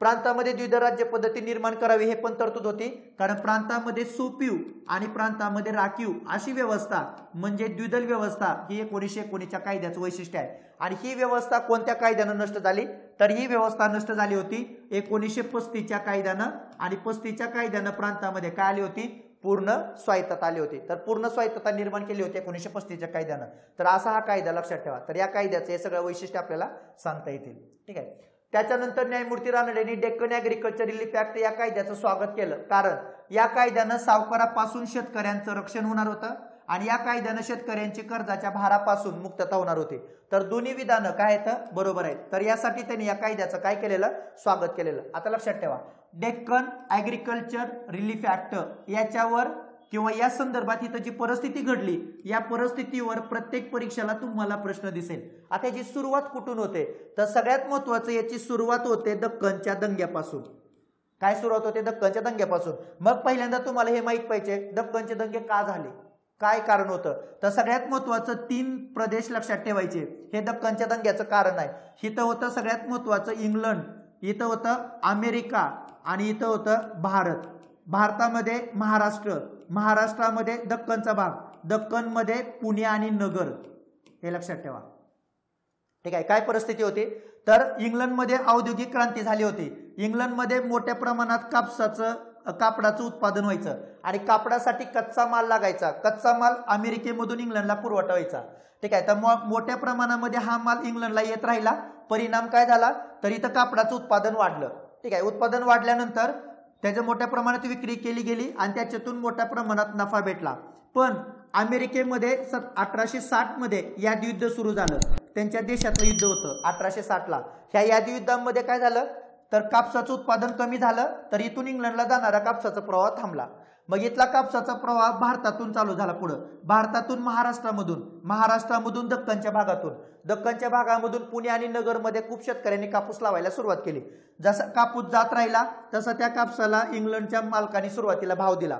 प्रांतामध्ये द्विदल राज्य पद्धती निर्माण करावी हे पण तरतूद होती, कारण प्रांतामध्ये सोपीव आणि प्रांतामध्ये राखीव अशी व्यवस्था म्हणजे द्विदल व्यवस्था ही 1919च्या कायद्याचं वैशिष्ट्य आहे. आणि ही व्यवस्था कोणत्या कायद्यानं नष्ट झाली, तर ही व्यवस्था नष्ट झाली होती 1935च्या कायद्यानं. आणि 35च्या कायद्यानं प्रांतामध्ये काय आली होती, पूर्ण स्वायत्तता आली होती. तर पूर्ण स्वायत्तता निर्माण केली होती 1935च्या कायद्यानं. तर असा हा कायदा लक्षात ठेवा. तर या कायद्याचे हे सगळं वैशिष्ट्य आपल्याला सांगता येतील. ठीक आहे. त्याच्यानंतर न्यायमूर्ती रानडेंनी डेक्कन ॲग्रिकल्चर रिलीफ ऍक्ट या कायद्याचं स्वागत केलं, कारण या कायद्यानं सावकारापासून शेतकऱ्यांचं रक्षण होणार होतं आणि या कायद्यानं शेतकऱ्यांची कर्जाच्या भारापासून मुक्तता होणार होती. तर दोन्ही विधानं काय आहेत, बरोबर आहेत. तर यासाठी त्यांनी या कायद्याचं काय केलेलं, स्वागत केलेलं. आता लक्षात ठेवा, डेक्कन ॲग्रिकल्चर रिलीफ ऍक्ट याच्यावर किंवा या संदर्भात इथं जी परिस्थिती घडली या परिस्थितीवर प्रत्येक परीक्षेला तुम्हाला प्रश्न दिसेल. आता याची सुरुवात कुठून होते, तर सगळ्यात महत्वाचं याची सुरुवात होते दक्कनच्या दंग्यापासून. काय सुरुवात होते, दक्कनच्या दंग्यापासून. मग पहिल्यांदा तुम्हाला हे माहित पाहिजे दक्कनचे दंगे का झाले, काय कारण होतं. तर सगळ्यात महत्वाचं 3 प्रदेश लक्षात ठेवायचे, हे दक्कनच्या दंग्याचं कारण आहे. इथं होतं सगळ्यात महत्वाचं इंग्लंड, इथं होतं अमेरिका आणि इथं होतं भारत. भारतामध्ये महाराष्ट्र, महाराष्ट्रामध्ये दक्कनचा भाग, दक्कनमध्ये पुणे आणि नगर, हे लक्षात ठेवा. ठीक आहे. काय परिस्थिती होती, तर इंग्लंडमध्ये औद्योगिक क्रांती झाली होती. इंग्लंडमध्ये मोठ्या प्रमाणात कापडाचं उत्पादन व्हायचं आणि कापडासाठी कच्चा माल लागायचा. कच्चा माल अमेरिकेमधून इंग्लंडला पुरवठा व्हायचा. ठीक आहे. तर मोठ्या प्रमाणामध्ये हा माल इंग्लंडला येत राहिला. परिणाम काय झाला, तर इथं कापडाचं उत्पादन वाढलं. ठीक आहे. उत्पादन वाढल्यानंतर त्याच्या मोठ्या प्रमाणात विक्री केली गेली आणि त्याच्यातून मोठ्या प्रमाणात नफा भेटला. पण अमेरिकेमध्ये 1860 मध्ये यादी युद्ध सुरू झालं. त्यांच्या देशातलं युद्ध होतं 1860ला. ह्या यादी युद्धामध्ये काय झालं, तर कापसाचं उत्पादन कमी झालं. तर इथून इंग्लंडला जाणारा कापसाचा प्रवाह थांबला. मग इथला कापसाचा प्रवाह भारतातून चालू झाला. पुढं भारतातून महाराष्ट्रामधून दक्कनच्या भागामधून पुणे आणि नगरमध्ये खूप शेतकऱ्यांनी कापूस लावायला सुरुवात केली. जसा कापूस जात राहिला तसा त्या कापसाला इंग्लंडच्या मालकांनी सुरुवातीला भाव दिला.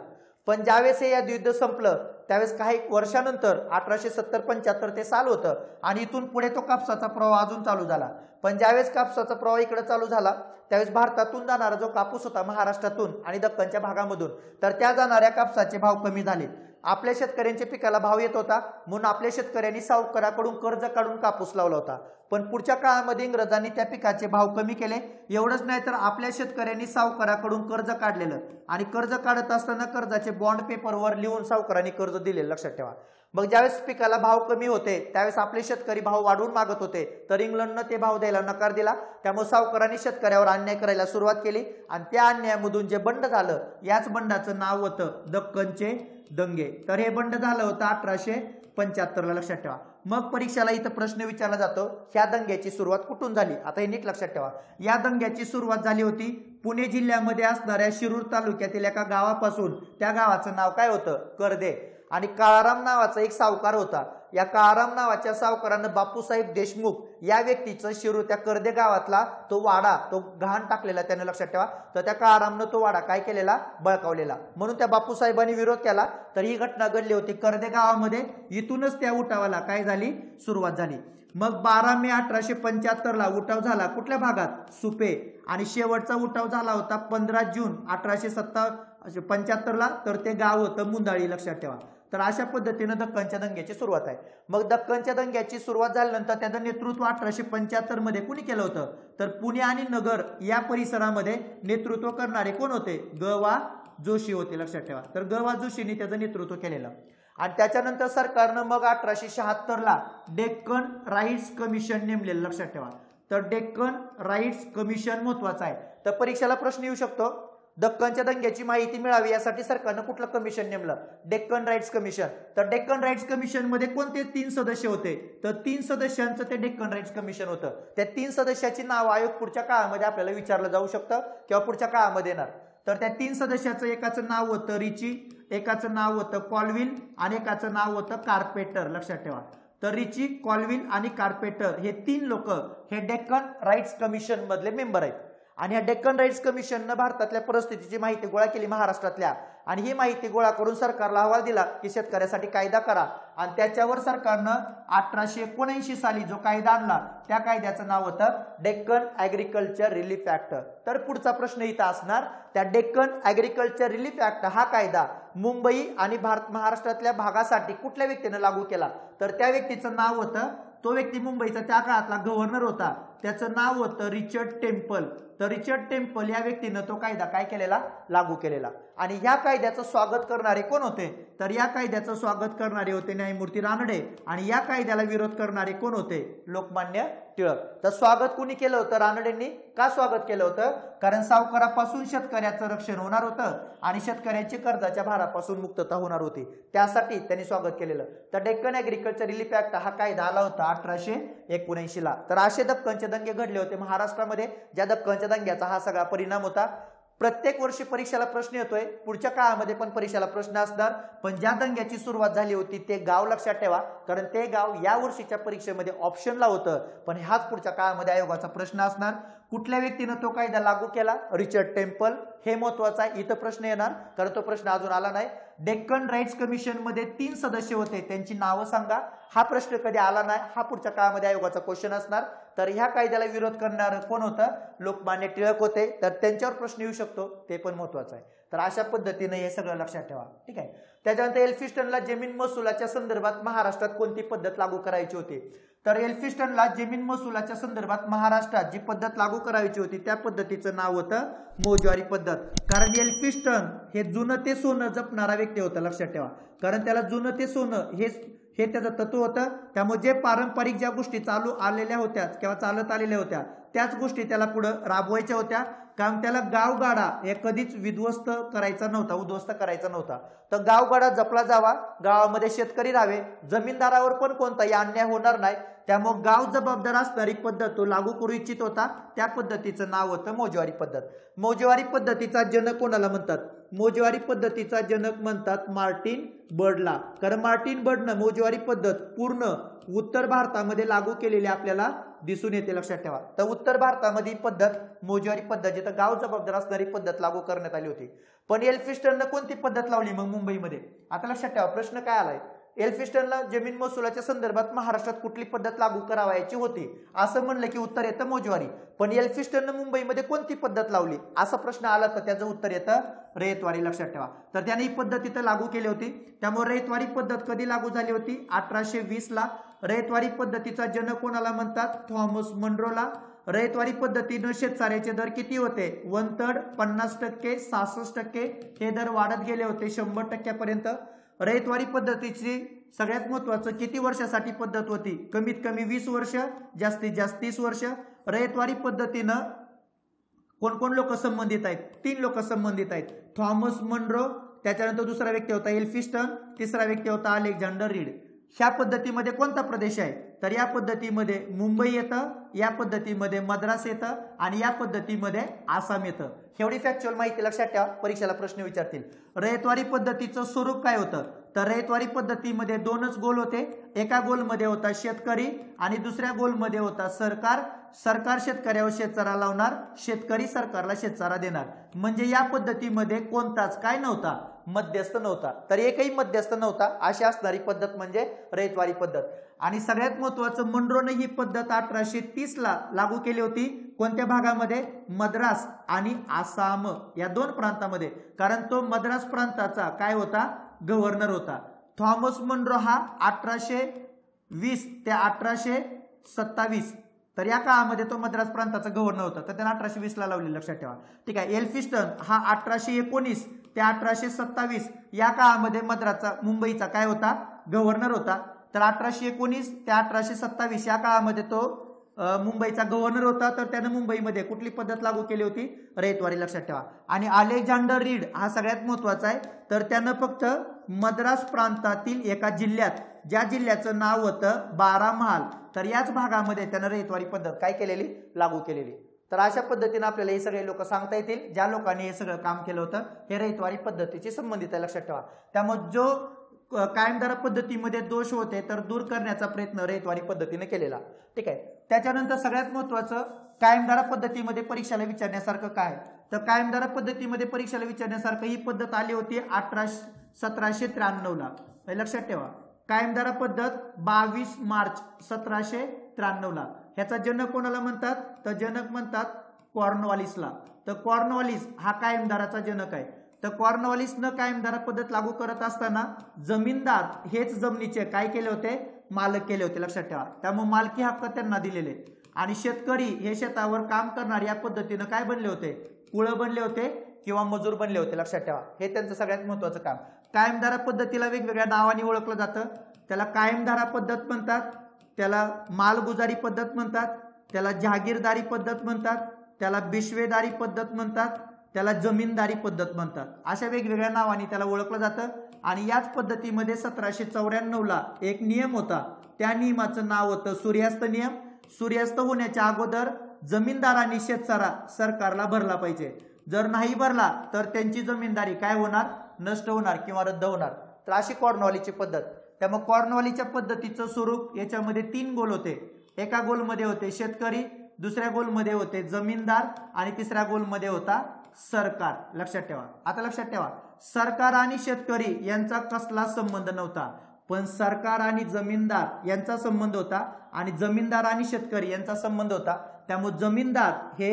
पण ज्यावेळेस हे युद्ध संपलं त्यावेळेस काही वर्षानंतर 1870-75 ते साल होतं आणि इथून पुढे तो कापसाचा प्रवाह अजून चालू झाला. पण ज्यावेळेस कापसाचा प्रवाह इकडे चालू झाला त्यावेळेस भारतातून जाणारा जो कापूस होता महाराष्ट्रातून आणि दक्कनच्या भागामधून, तर त्या जाणाऱ्या कापसाचे भाव कमी झाले. आपल्या शेतकऱ्यांच्या पिकाला भाव येत होता म्हणून आपल्या शेतकऱ्यांनी सावकाराकडून कर्ज काढून कापूस लावला होता. पण पुढच्या काळामध्ये इंग्रजांनी त्या पिकाचे भाव कमी केले. एवढंच नाही तर आपल्या शेतकऱ्यांनी सावकाराकडून कर्ज काढलेलं आणि कर्ज काढत असताना कर्जाचे बॉन्ड पेपरवर लिहून सावकारांनी कर्ज दिलेलं लक्षात ठेवा. मग ज्यावेळेस पिकाला भाव कमी होते त्यावेळेस आपले शेतकरी भाव वाढवून मागत होते, तर इंग्लंडनं ते भाव द्यायला नकार दिला. त्यामुळे सावकारांनी शेतकऱ्यावर अन्याय करायला सुरुवात केली आणि त्या अन्यायामधून जे बंड झालं याच बंडाचं नाव होतं दक्कनचे दंगे. तर हे बंड झालं होतं 1875ला लक्षात ठेवा. मग परीक्षेला इथं प्रश्न विचारला जातो, ह्या दंग्याची सुरुवात कुठून झाली. आता हे नीट लक्षात ठेवा. या दंग्याची सुरुवात झाली होती पुणे जिल्ह्यामध्ये असणाऱ्या शिरूर तालुक्यातील एका गावापासून. त्या गावाचं नाव काय होतं, कर्दे. आणि काळाराम नावाचा एक सावकार होता. या काळाराम नावाच्या सावकारानं बापूसाहेब देशमुख या व्यक्तीचं शिरूर त्या कर्दे गावातला तो वाडा तो गहाण टाकलेला त्याने लक्षात ठेवा. तर त्या काळारामनं तो वाडा काय केलेला, बळकावलेला. म्हणून त्या बापूसाहेबांनी विरोध केला. तर ही घटना घडली होती कर्दे गावामध्ये. इथूनच त्या उठावाला काय झाली, सुरुवात झाली. मग 12 मे 1875ला उठाव झाला कुठल्या भागात, सुपे. आणि शेवटचा उठाव झाला होता 15 जून 1875ला. तर ते गाव होतं मुंदाळी लक्षात ठेवा. तर अशा पद्धतीने दक्कनच्या दंग्याची सुरुवात आहे. मग दक्कनच्या दंग्याची सुरुवात झाल्यानंतर त्याचं नेतृत्व 1875 मध्ये कुणी केलं होतं, तर पुणे आणि नगर या परिसरामध्ये नेतृत्व करणारे कोण होते, ग.वा. जोशी होते लक्षात ठेवा. तर ग.वा. जोशींनी त्याचं नेतृत्व केलेलं. आणि त्याच्यानंतर सरकारनं मग 1876ला डेक्कन राईट्स कमिशन नेमलेलं लक्षात ठेवा. तर डेक्कन राईट्स कमिशन महत्वाचं आहे. तर परीक्षेला प्रश्न येऊ शकतो, दक्कनच्या दंग्याची माहिती मिळावी यासाठी सरकारनं कुठलं कमिशन नेमलं, डेक्कन राईट्स कमिशन. तर डेक्कन राईट्स कमिशन मध्ये कोणते 3 सदस्य होते, तर 3 सदस्यांचं ते डेक्कन राईट्स कमिशन होतं. त्या 3 सदस्याची नाव आयोग पुढच्या काळामध्ये आपल्याला विचारलं जाऊ शकतं किंवा पुढच्या काळामध्ये येणार. तर त्या 3 सदस्याचं एकाचं नाव होतं रिची, एकाचं नाव होतं कॉलविल आणि एकाचं नाव होतं कार्पेटर लक्षात ठेवा. तर रिची, कॉलविल आणि कार्पेटर हे 3 लोक हे डेक्कन राईट्स कमिशन मधले मेंबर आहेत. आणि या डेक्कन राईट्स कमिशननं भारतातल्या परिस्थितीची माहिती गोळा केली महाराष्ट्रातल्या. आणि ही माहिती गोळा करून सरकारला अहवाल दिला की शेतकऱ्यासाठी कायदा करा आणि त्याच्यावर सरकारनं 1879 साली जो कायदा आणला त्या कायद्याचं नाव होतं डेक्कन ऍग्रिकल्चर रिलीफ ऍक्ट। तर पुढचा प्रश्न इथं असणार, त्या डेक्कन ऍग्रिकल्चर रिलीफ ऍक्ट हा कायदा मुंबई आणि महाराष्ट्रातल्या भागासाठी कुठल्या व्यक्तीने लागू केला, तर त्या व्यक्तीचं नाव होतं, तो व्यक्ती मुंबईचा त्या काळातला गव्हर्नर होता, त्याचं नाव होतं रिचर्ड टेम्पल। तर रिचर्ड टेम्पल या व्यक्तीनं तो कायदा काय केलेला, लागू केलेला। आणि या कायद्याचं स्वागत करणारे कोण होते, तर या कायद्याचं स्वागत करणारे होते न्यायमूर्ती रानडे आणि या कायद्याला विरोध करणारे कोण होते, लोकमान्य टिळक। तर स्वागत कोणी केलं होतं, रानडेंनी। का स्वागत केलं होतं, कारण सावकारापासून शेतकऱ्याचं रक्षण होणार होतं आणि शेतकऱ्यांची कर्जाच्या भारापासून मुक्तता होणार होती, त्यासाठी त्यांनी स्वागत केलेलं। तर डेक्कन ऍग्रिकल्चर रिलीफ ऍक्ट हा कायदा आला होता 1879 ला। तर असे दक्कनचे दंगे घडले होते महाराष्ट्रामध्ये, ज्या दक्कनच्या दंग्याचा हा सगळा परिणाम होता। प्रत्येक वर्षी परीक्षेला प्रश्न येतोय, पुढच्या काळामध्ये पण परीक्षेला प्रश्न असणार, पण ज्या दंग्याची सुरुवात झाली होती ते गाव लक्षात ठेवा, कारण ते गाव या वर्षीच्या परीक्षेमध्ये ऑप्शनला होतं, पण ह्याच पुढच्या काळामध्ये आयोगाचा प्रश्न असणार। कुठल्या व्यक्तीने तो कायदा लागू केला, रिचर्ड टेम्पल, हे महत्वाचं आहे, इथं प्रश्न येणार कारण तो प्रश्न अजून आला नाही। डेक्कन राईट्स कमिशन मध्ये 3 सदस्य होते, त्यांची नावं सांगा, हा प्रश्न कधी आला नाही, हा पुढच्या काळामध्ये आयोगाचा क्वेश्चन असणार। तर ह्या कायद्याला विरोध करणार कोण होतं, लोकमान्य टिळक होते, तर त्यांच्यावर प्रश्न येऊ शकतो, ते पण महत्वाचं आहे। तर अशा पद्धतीने हे सगळं लक्षात ठेवा, ठीक आहे। त्याच्यानंतर एल्फिस्टनला जमीन महसुलाच्या संदर्भात महाराष्ट्रात कोणती पद्धत लागू करायची होती, तर एल्फिस्टनला जमीन महसुलाच्या संदर्भात महाराष्ट्रात जी पद्धत लागू करायची होती त्या पद्धतीचं नाव होतं मोजवारी पद्धत। कारण एल्फिस्टन हे जुनं ते सोनं जपणारा व्यक्ती होता, लक्षात ठेवा, कारण त्याला जुनं ते सोनं हे त्याचं तत्व होतं। त्यामुळे जे पारंपरिक ज्या गोष्टी चालू आलेल्या होत्या किंवा चालत आलेल्या होत्या त्याच गोष्टी त्याला पुढे राबवायच्या होत्या, कारण त्याला गावगाडा हे कधीच उद्ध्वस्त करायचा नव्हता। तर गावगाडा जपला जावा, गावामध्ये शेतकरी राहावे, जमीनदारावर पण कोणताही अन्याय होणार नाही, त्यामुळे गाव जबाबदार असणारी पद्धत तो लागू करू इच्छित होता, त्या पद्धतीचं नाव होतं मोजवारी पद्धत। मोजवारी पद्धतीचा जनक कोणाला म्हणतात, मोजवारी पद्धतीचा जनक म्हणतात मार्टिन बर्डला, कारण मार्टिन बर्डनं मोजवारी पद्धत पूर्ण उत्तर भारतामध्ये लागू केलेली आपल्याला दिसून येते, लक्षात ठेवा। तर उत्तर भारतामध्ये पद्धत मोजवारी पद्धत, जिथं गाव जबाबदार असणारी पद्धत लागू करण्यात आली होती। पण एल्फिस्टननं कोणती पद्धत लावली मग मुंबईमध्ये, आता लक्षात ठेवा प्रश्न काय आलाय, एल्फिस्टनला जमीन महसुलाच्या संदर्भात महाराष्ट्रात कुठली पद्धत लागू करावायची होती, असं म्हणलं की उत्तर येतं मोजवारी। पण एल्फिस्टननं मुंबईमध्ये कोणती पद्धत लावली असा प्रश्न आला तर त्याचं उत्तर येतं रयतवारी, लक्षात ठेवा। तर त्याने ही पद्धत इथं लागू केली होती, त्यामुळे रयतवारी पद्धत कधी लागू झाली होती, 1820 ला। रयतवारी पद्धतीचा जनक कोणाला म्हणतात, थॉमस मनरोला। रयतवारी पद्धतीनं शेतसाऱ्याचे दर किती होते, 1/3, 50%, 66%, हे दर वाढत गेले होते 100% रयतवारी पद्धतीची सगळ्यात महत्वाचं किती वर्षासाठी पद्धत होती, कमीत कमी 20 वर्ष, जास्तीत जास्त 30 वर्ष। रयतवारी पद्धतीनं कोण कोण लोक संबंधित आहेत, 3 लोक संबंधित आहेत, थॉमस मनरो, त्याच्यानंतर दुसरा व्यक्ती होता एल्फिस्टन, तिसरा व्यक्ती होता अलेक्झांडर रीड। ह्या पद्धतीमध्ये कोणता प्रदेश आहे, तर या पद्धतीमध्ये मुंबई येतं, या पद्धतीमध्ये मद्रास येतं आणि या पद्धतीमध्ये आसाम येतं। एवढी फॅक्च्युअल माहिती लक्षात ठेवा, परीक्षेला प्रश्न विचारतील। रयतवारी पद्धतीचं स्वरूप काय होतं, तर रयतवारी पद्धतीमध्ये 2च गोल होते, एका गोलमध्ये होता शेतकरी आणि दुसऱ्या गोलमध्ये होता सरकार। सरकार शेतकऱ्यावर शेतचारा लावणार, शेतकरी सरकारला शेतचारा देणार, म्हणजे या पद्धतीमध्ये कोणताच काय नव्हता, मध्यस्थ नव्हता। तर एकही मध्यस्थ नव्हता, अशी असणारी पद्धत म्हणजे रयतवारी पद्धत। आणि सगळ्यात महत्वाचं, मनरोने ही पद्धत 1830 ला लागू केली होती, कोणत्या भागामध्ये, मद्रास आणि आसाम या 2 प्रांतामध्ये, कारण तो मद्रास प्रांताचा काय होता, गव्हर्नर होता। थॉमस मनरो हा 1820 ते 1827, तर या काळामध्ये तो मद्रास प्रांताचा गव्हर्नर होता, तर त्याने 1820 ला लावली, लक्षात ठेवा, ठीक आहे। एल्फिस्टन हा 1819 ते 1827 या काळामध्ये मद्रासचा मुंबईचा काय होता, गव्हर्नर होता। तर 1819 ते 1827 या काळामध्ये तो मुंबईचा गव्हर्नर होता, तर त्याने मुंबईमध्ये कुठली पद्धत लागू केली होती, रयतवारी, लक्षात ठेवा। आणि अलेक्झांडर रीड हा सगळ्यात महत्वाचा आहे, तर त्यानं फक्त मद्रास प्रांतातील एका जिल्ह्यात, ज्या जिल्ह्याचं नाव होतं बारामहाल, तर याच भागामध्ये त्यानं रयतवारी पद्धत काय केलेली, लागू केलेली। तर अशा पद्धतीने आपल्याला हे सगळे लोक सांगता येतील, ज्या लोकांनी हे सगळं काम केलं होतं, हे रयतवारी पद्धतीशी संबंधित आहे, लक्षात ठेवा। त्यामुळे जो कायमधारा पद्धतीमध्ये दोष होते तर दूर करण्याचा प्रयत्न रयतवारी पद्धतीने केलेला, ठीक आहे। त्याच्यानंतर सगळ्यात महत्वाचं, कायमधारा पद्धतीमध्ये परीक्षेला विचारण्यासारखं काय, तर कायमधारा पद्धतीमध्ये परीक्षेला विचारण्यासारखं ही पद्धत आली होती 1793ला. लक्षात ठेवा, कायमधारा पद्धत 22 मार्च 1793ला. ह्याचा जनक कोणाला म्हणतात? तर जनक म्हणतात कॉर्नवॉलिसला. तर कॉर्नवॉलिस हा कायमधाराचा जनक आहे. तर कॉर्नवॉलिसनं कायमधारा पद्धत लागू करत असताना जमीनदार हेच जमिनीचे काय केले होते? मालक केले होते. लक्षात ठेवा, त्यामुळे मालकी हक्क त्यांना दिलेले. आणि शेतकरी हे शेतावर काम करणारे या पद्धतीनं काय बनले होते? कुळ बनले होते किंवा मजूर बनले होते. लक्षात ठेवा, हे त्यांचं सगळ्यात महत्वाचं काम. कायमधारा पद्धतीला वेगवेगळ्या नावाने ओळखलं जातं. त्याला कायमधारा पद्धत म्हणतात, त्याला मालगुजारी पद्धत म्हणतात, त्याला जहागीरदारी पद्धत म्हणतात, त्याला बिश्वेदारी पद्धत म्हणतात, त्याला जमीनदारी पद्धत म्हणतात. अशा वेगवेगळ्या नावाने त्याला ओळखलं जातं. आणि याच पद्धतीमध्ये 1794ला एक नियम होता. त्या नियमाचं नाव होतं सूर्यास्त नियम. सूर्यास्त होण्याच्या अगोदर जमीनदारांनी शेतसारा सरकारला भरला पाहिजे. जर नाही भरला तर त्यांची जमीनदारी काय होणार? नष्ट होणार किंवा रद्द होणार. तर अशी कॉर्नवॉलिसची पद्धत. त्यामुळे कॉर्नवॉलिसच्या पद्धतीचं स्वरूप याच्यामध्ये 3 गोल होते. एका गोलमध्ये होते शेतकरी, दुसऱ्या गोलमध्ये होते जमीनदार आणि तिसऱ्या गोलमध्ये होता सरकार. लक्षात ठेवा. आता लक्षात ठेवा, सरकार आणि शेतकरी यांचा कसला संबंध नव्हता, पण सरकार आणि जमीनदार यांचा संबंध होता आणि जमीनदार आणि शेतकरी यांचा संबंध होता. त्यामुळे जमीनदार हे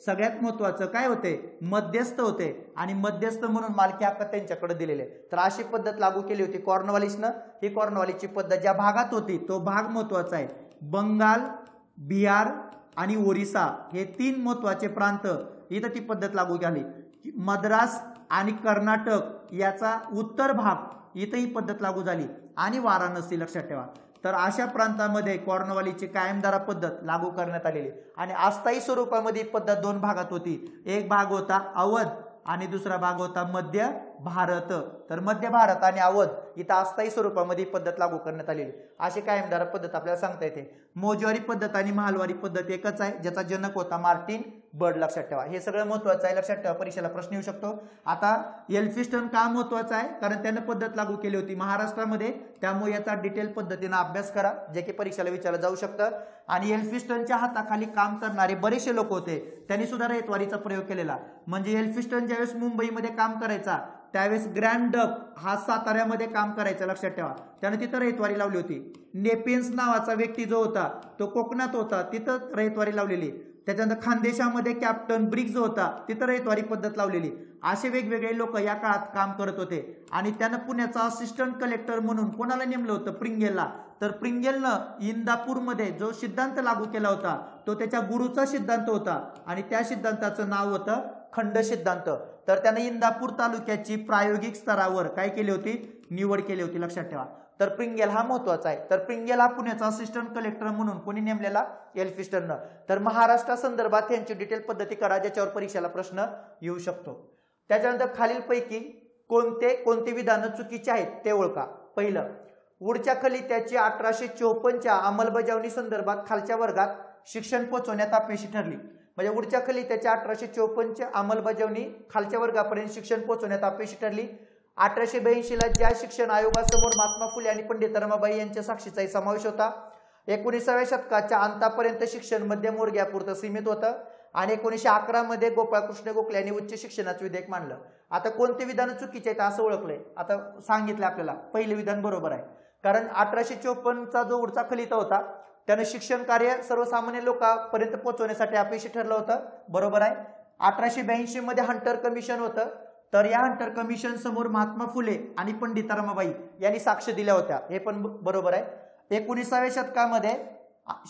सगळ्यात महत्वाचं काय होते? मध्यस्थ होते. आणि मध्यस्थ म्हणून मालकी हक्क त्यांच्याकडे दिलेले. तर अशी पद्धत लागू केली होती कॉर्नवॉलिसनं. ही कॉर्नवॉलिसची पद्धत ज्या भागात होती तो भाग महत्वाचा आहे. बंगाल, बिहार आणि ओरिसा हे 3 महत्वाचे प्रांत इथं ती पद्धत लागू झाली. मद्रास आणि कर्नाटक याचा उत्तर भाग इथं ही पद्धत लागू झाली आणि वाराणसी. लक्षात ठेवा. तर अशा प्रांतामध्ये कॉर्नवॉलिसची कायमधारा पद्धत लागू करण्यात आलेली. आणि अस्थायी स्वरूपामध्ये पद्धत 2 भागात होती. एक भाग होता अवध आणि दुसरा भाग होता मध्य भारत. तर मध्य भारत आणि अवध इथं अस्थायी स्वरूपामध्ये पद्धत लागू करण्यात आलेली. अशी कायमधारा पद्धत आपल्याला सांगता येते. मौजवारी पद्धत आणि महालवारी पद्धत एकच आहे, ज्याचा जनक होता मार्टिन बर्ड. लक्षात ठेवा, हे सगळं महत्वाचं आहे. लक्षात ठेवा, परीक्षेला प्रश्न येऊ शकतो. आता एल्फिस्टन का महत्वाचं आहे? कारण त्यानं पद्धत लागू केली होती महाराष्ट्रामध्ये. त्यामुळे याचा डिटेल पद्धतीने अभ्यास करा, जे की परीक्षेला विचारलं जाऊ शकतं. आणि एल्फिस्टनच्या हाताखाली काम करणारे बरेचसे लोक होते, त्यांनी सुद्धा रयतवारीचा प्रयोग केलेला. म्हणजे एल्फिस्टन ज्यावेळेस मुंबईमध्ये काम करायचा त्यावेळेस ग्रँड डक हा साताऱ्यामध्ये काम करायचा. लक्षात ठेवा, त्याने तिथं रयतवारी लावली होती. नेपियन्स नावाचा व्यक्ती जो होता तो कोकणात होता, तिथं रयतवारी लावलेली. त्याच्यानंतर खानदेशामध्ये कॅप्टन ब्रिग्ज जो होता तिथं रयतवारी पद्धत लावलेली. असे वेगवेगळे लोक या काळात काम करत होते. आणि त्यानं पुण्याचा असिस्टंट कलेक्टर म्हणून कोणाला नेमलं होतं? प्रिंगेलला. तर प्रिंगेलनं इंदापूरमध्ये जो सिद्धांत लागू केला होता तो त्याच्या गुरुचा सिद्धांत होता आणि त्या सिद्धांताचं नाव होतं खंड सिद्धांत. तर त्याने इंदापूर तालुक्याची प्रायोगिक स्तरावर काय केली होती? निवड केली होती. लक्षात ठेवा. तर प्रिंगेल हा महत्वाचा आहे. तर प्रिंगेल हा पुण्याचा असिस्टंट कलेक्टर म्हणून कोणी नेमलेला? एल्फिस्टननं. तर महाराष्ट्र संदर्भात यांची डिटेल पद्धती करा, ज्याच्यावर परीक्षेला प्रश्न येऊ शकतो. त्याच्यानंतर खालीलपैकी कोणते विधान चुकीचे आहेत ते ओळखा. पहिलं, उडच्या खलित्याची 1854च्या अंमलबजावणी संदर्भात खालच्या वर्गात शिक्षण पोहोचवण्यात अपयशी ठरली. म्हणजे उडच्या खलित्याच्या 1854च्या अंमलबजावणी खालच्या वर्गापर्यंत शिक्षण पोहोचवण्यात अपयशी ठरली. 1882ला ज्या शिक्षण आयोगासमोर महात्मा फुले आणि पंडित रमाबाई यांच्या साक्षीचाही समावेश होता. 19व्या शतकाच्या अंतापर्यंत शिक्षण मध्यमवर्गीयापुरतं सीमित होतं. आणि 1911 मध्ये गोपाळकृष्ण गोखले यांनी उच्च शिक्षणाचं विधेयक मांडलं. आता कोणते विधान चुकीचे आहेत असं ओळखलंय? आता सांगितलं आपल्याला. पहिलं विधान बरोबर आहे, कारण 1854चा जो उडचा खलिता होता त्यानं शिक्षण कार्य सर्वसामान्य लोकांपर्यंत पोहोचवण्यासाठी अपयशी ठरलं होतं. बरोबर आहे. 1882 मध्ये हंटर कमिशन होतं. तर या हंटर कमिशन समोर महात्मा फुले आणि पंडित रमाबाई यांनी साक्ष दिल्या होत्या. हे पण बरोबर आहे. 19व्या शतकामध्ये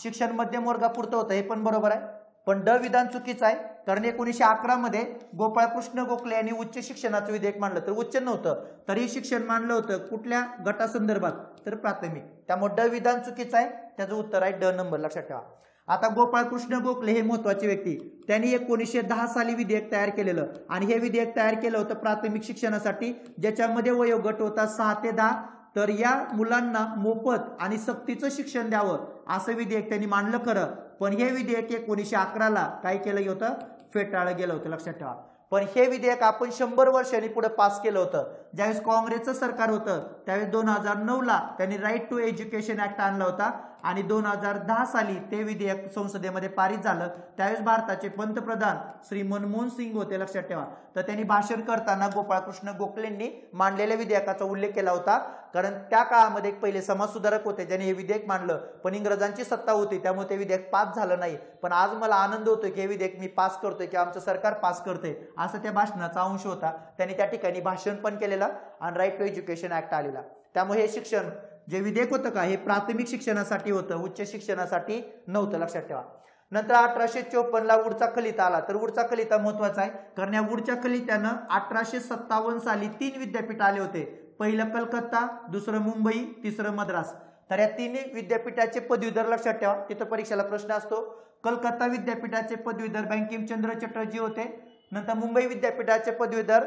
शिक्षण मध्यम वर्गापुरतं होतं. हे पण बरोबर आहे. पण ड विधान चुकीचं आहे, कारण 1911 मध्ये गोपाळकृष्ण गोखले यांनी उच्च शिक्षणाचं विधेयक मांडलं. तर उच्च नव्हतं, तरी शिक्षण मांडलं होतं. कुठल्या गटासंदर्भात? तर प्राथमिक. त्यामुळे ड विधान चुकीचं आहे. त्याचं उत्तर आहे ड नंबर. लक्षात ठेवा. आता गोपाळकृष्ण गोखले हे महत्वाचे व्यक्ती, त्यांनी 1910 साली विधेयक तयार केलेलं. आणि हे विधेयक तयार केलं होतं प्राथमिक शिक्षणासाठी, ज्याच्यामध्ये वयोगट होता 6 ते 10. तर या मुलांना मोफत आणि सक्तीचं शिक्षण द्यावं असं विधेयक त्यांनी मांडलं खरं, पण हे विधेयक 1911ला काय केलं होतं? फेटाळलं गेलं होतं. लक्षात ठेवा. पण हे विधेयक आपण 100 वर्षांनी पुढे पास केलं होतं. ज्यावेळेस काँग्रेसचं सरकार होतं त्यावेळेस 2009ला त्यांनी राईट टू एज्युकेशन ऍक्ट आणला होता आणि 2010 साली ते विधेयक संसदेमध्ये पारित झालं. त्यावेळेस भारताचे पंतप्रधान श्री मनमोहन सिंग होते, लक्षात ठेवा. तर त्यांनी भाषण करताना गोपाळकृष्ण गोखलेंनी मांडलेल्या विधेयकाचा उल्लेख केला होता, कारण त्या काळामध्ये एक पहिले समाजसुधारक होते ज्यांनी हे विधेयक मांडलं, पण इंग्रजांची सत्ता होती त्यामुळे ते विधेयक पास झालं नाही. पण आज मला आनंद होतोय की हे विधेयक मी पास करतोय की आमचं सरकार पास करतंय, असं त्या भाषणाचा अंश होता. त्यांनी त्या ठिकाणी भाषण पण केलेलं आणि राईट टू एज्युकेशन ऍक्ट आलेला. त्यामुळे हे शिक्षण जे विधेयक होतं का हे प्राथमिक शिक्षणासाठी होतं, उच्च शिक्षणासाठी नव्हतं, लक्षात ठेवा. नंतर 1854 ला वुडचा खलिता आला. तर वुडचा खलिता महत्वाचा आहे, कारण या वुडच्या खलित्यानं 1857 साली 3 विद्यापीठ आले होते. पहिलं कलकत्ता, दुसरं मुंबई, तिसरं मद्रास. तर या तिन्ही विद्यापीठाचे पदवीधर लक्षात ठेवा, तिथं परीक्षेला प्रश्न असतो. कलकत्ता विद्यापीठाचे पदवीधर बंकिमचंद्र चटर्जी होते. नंतर मुंबई विद्यापीठाचे पदवीधर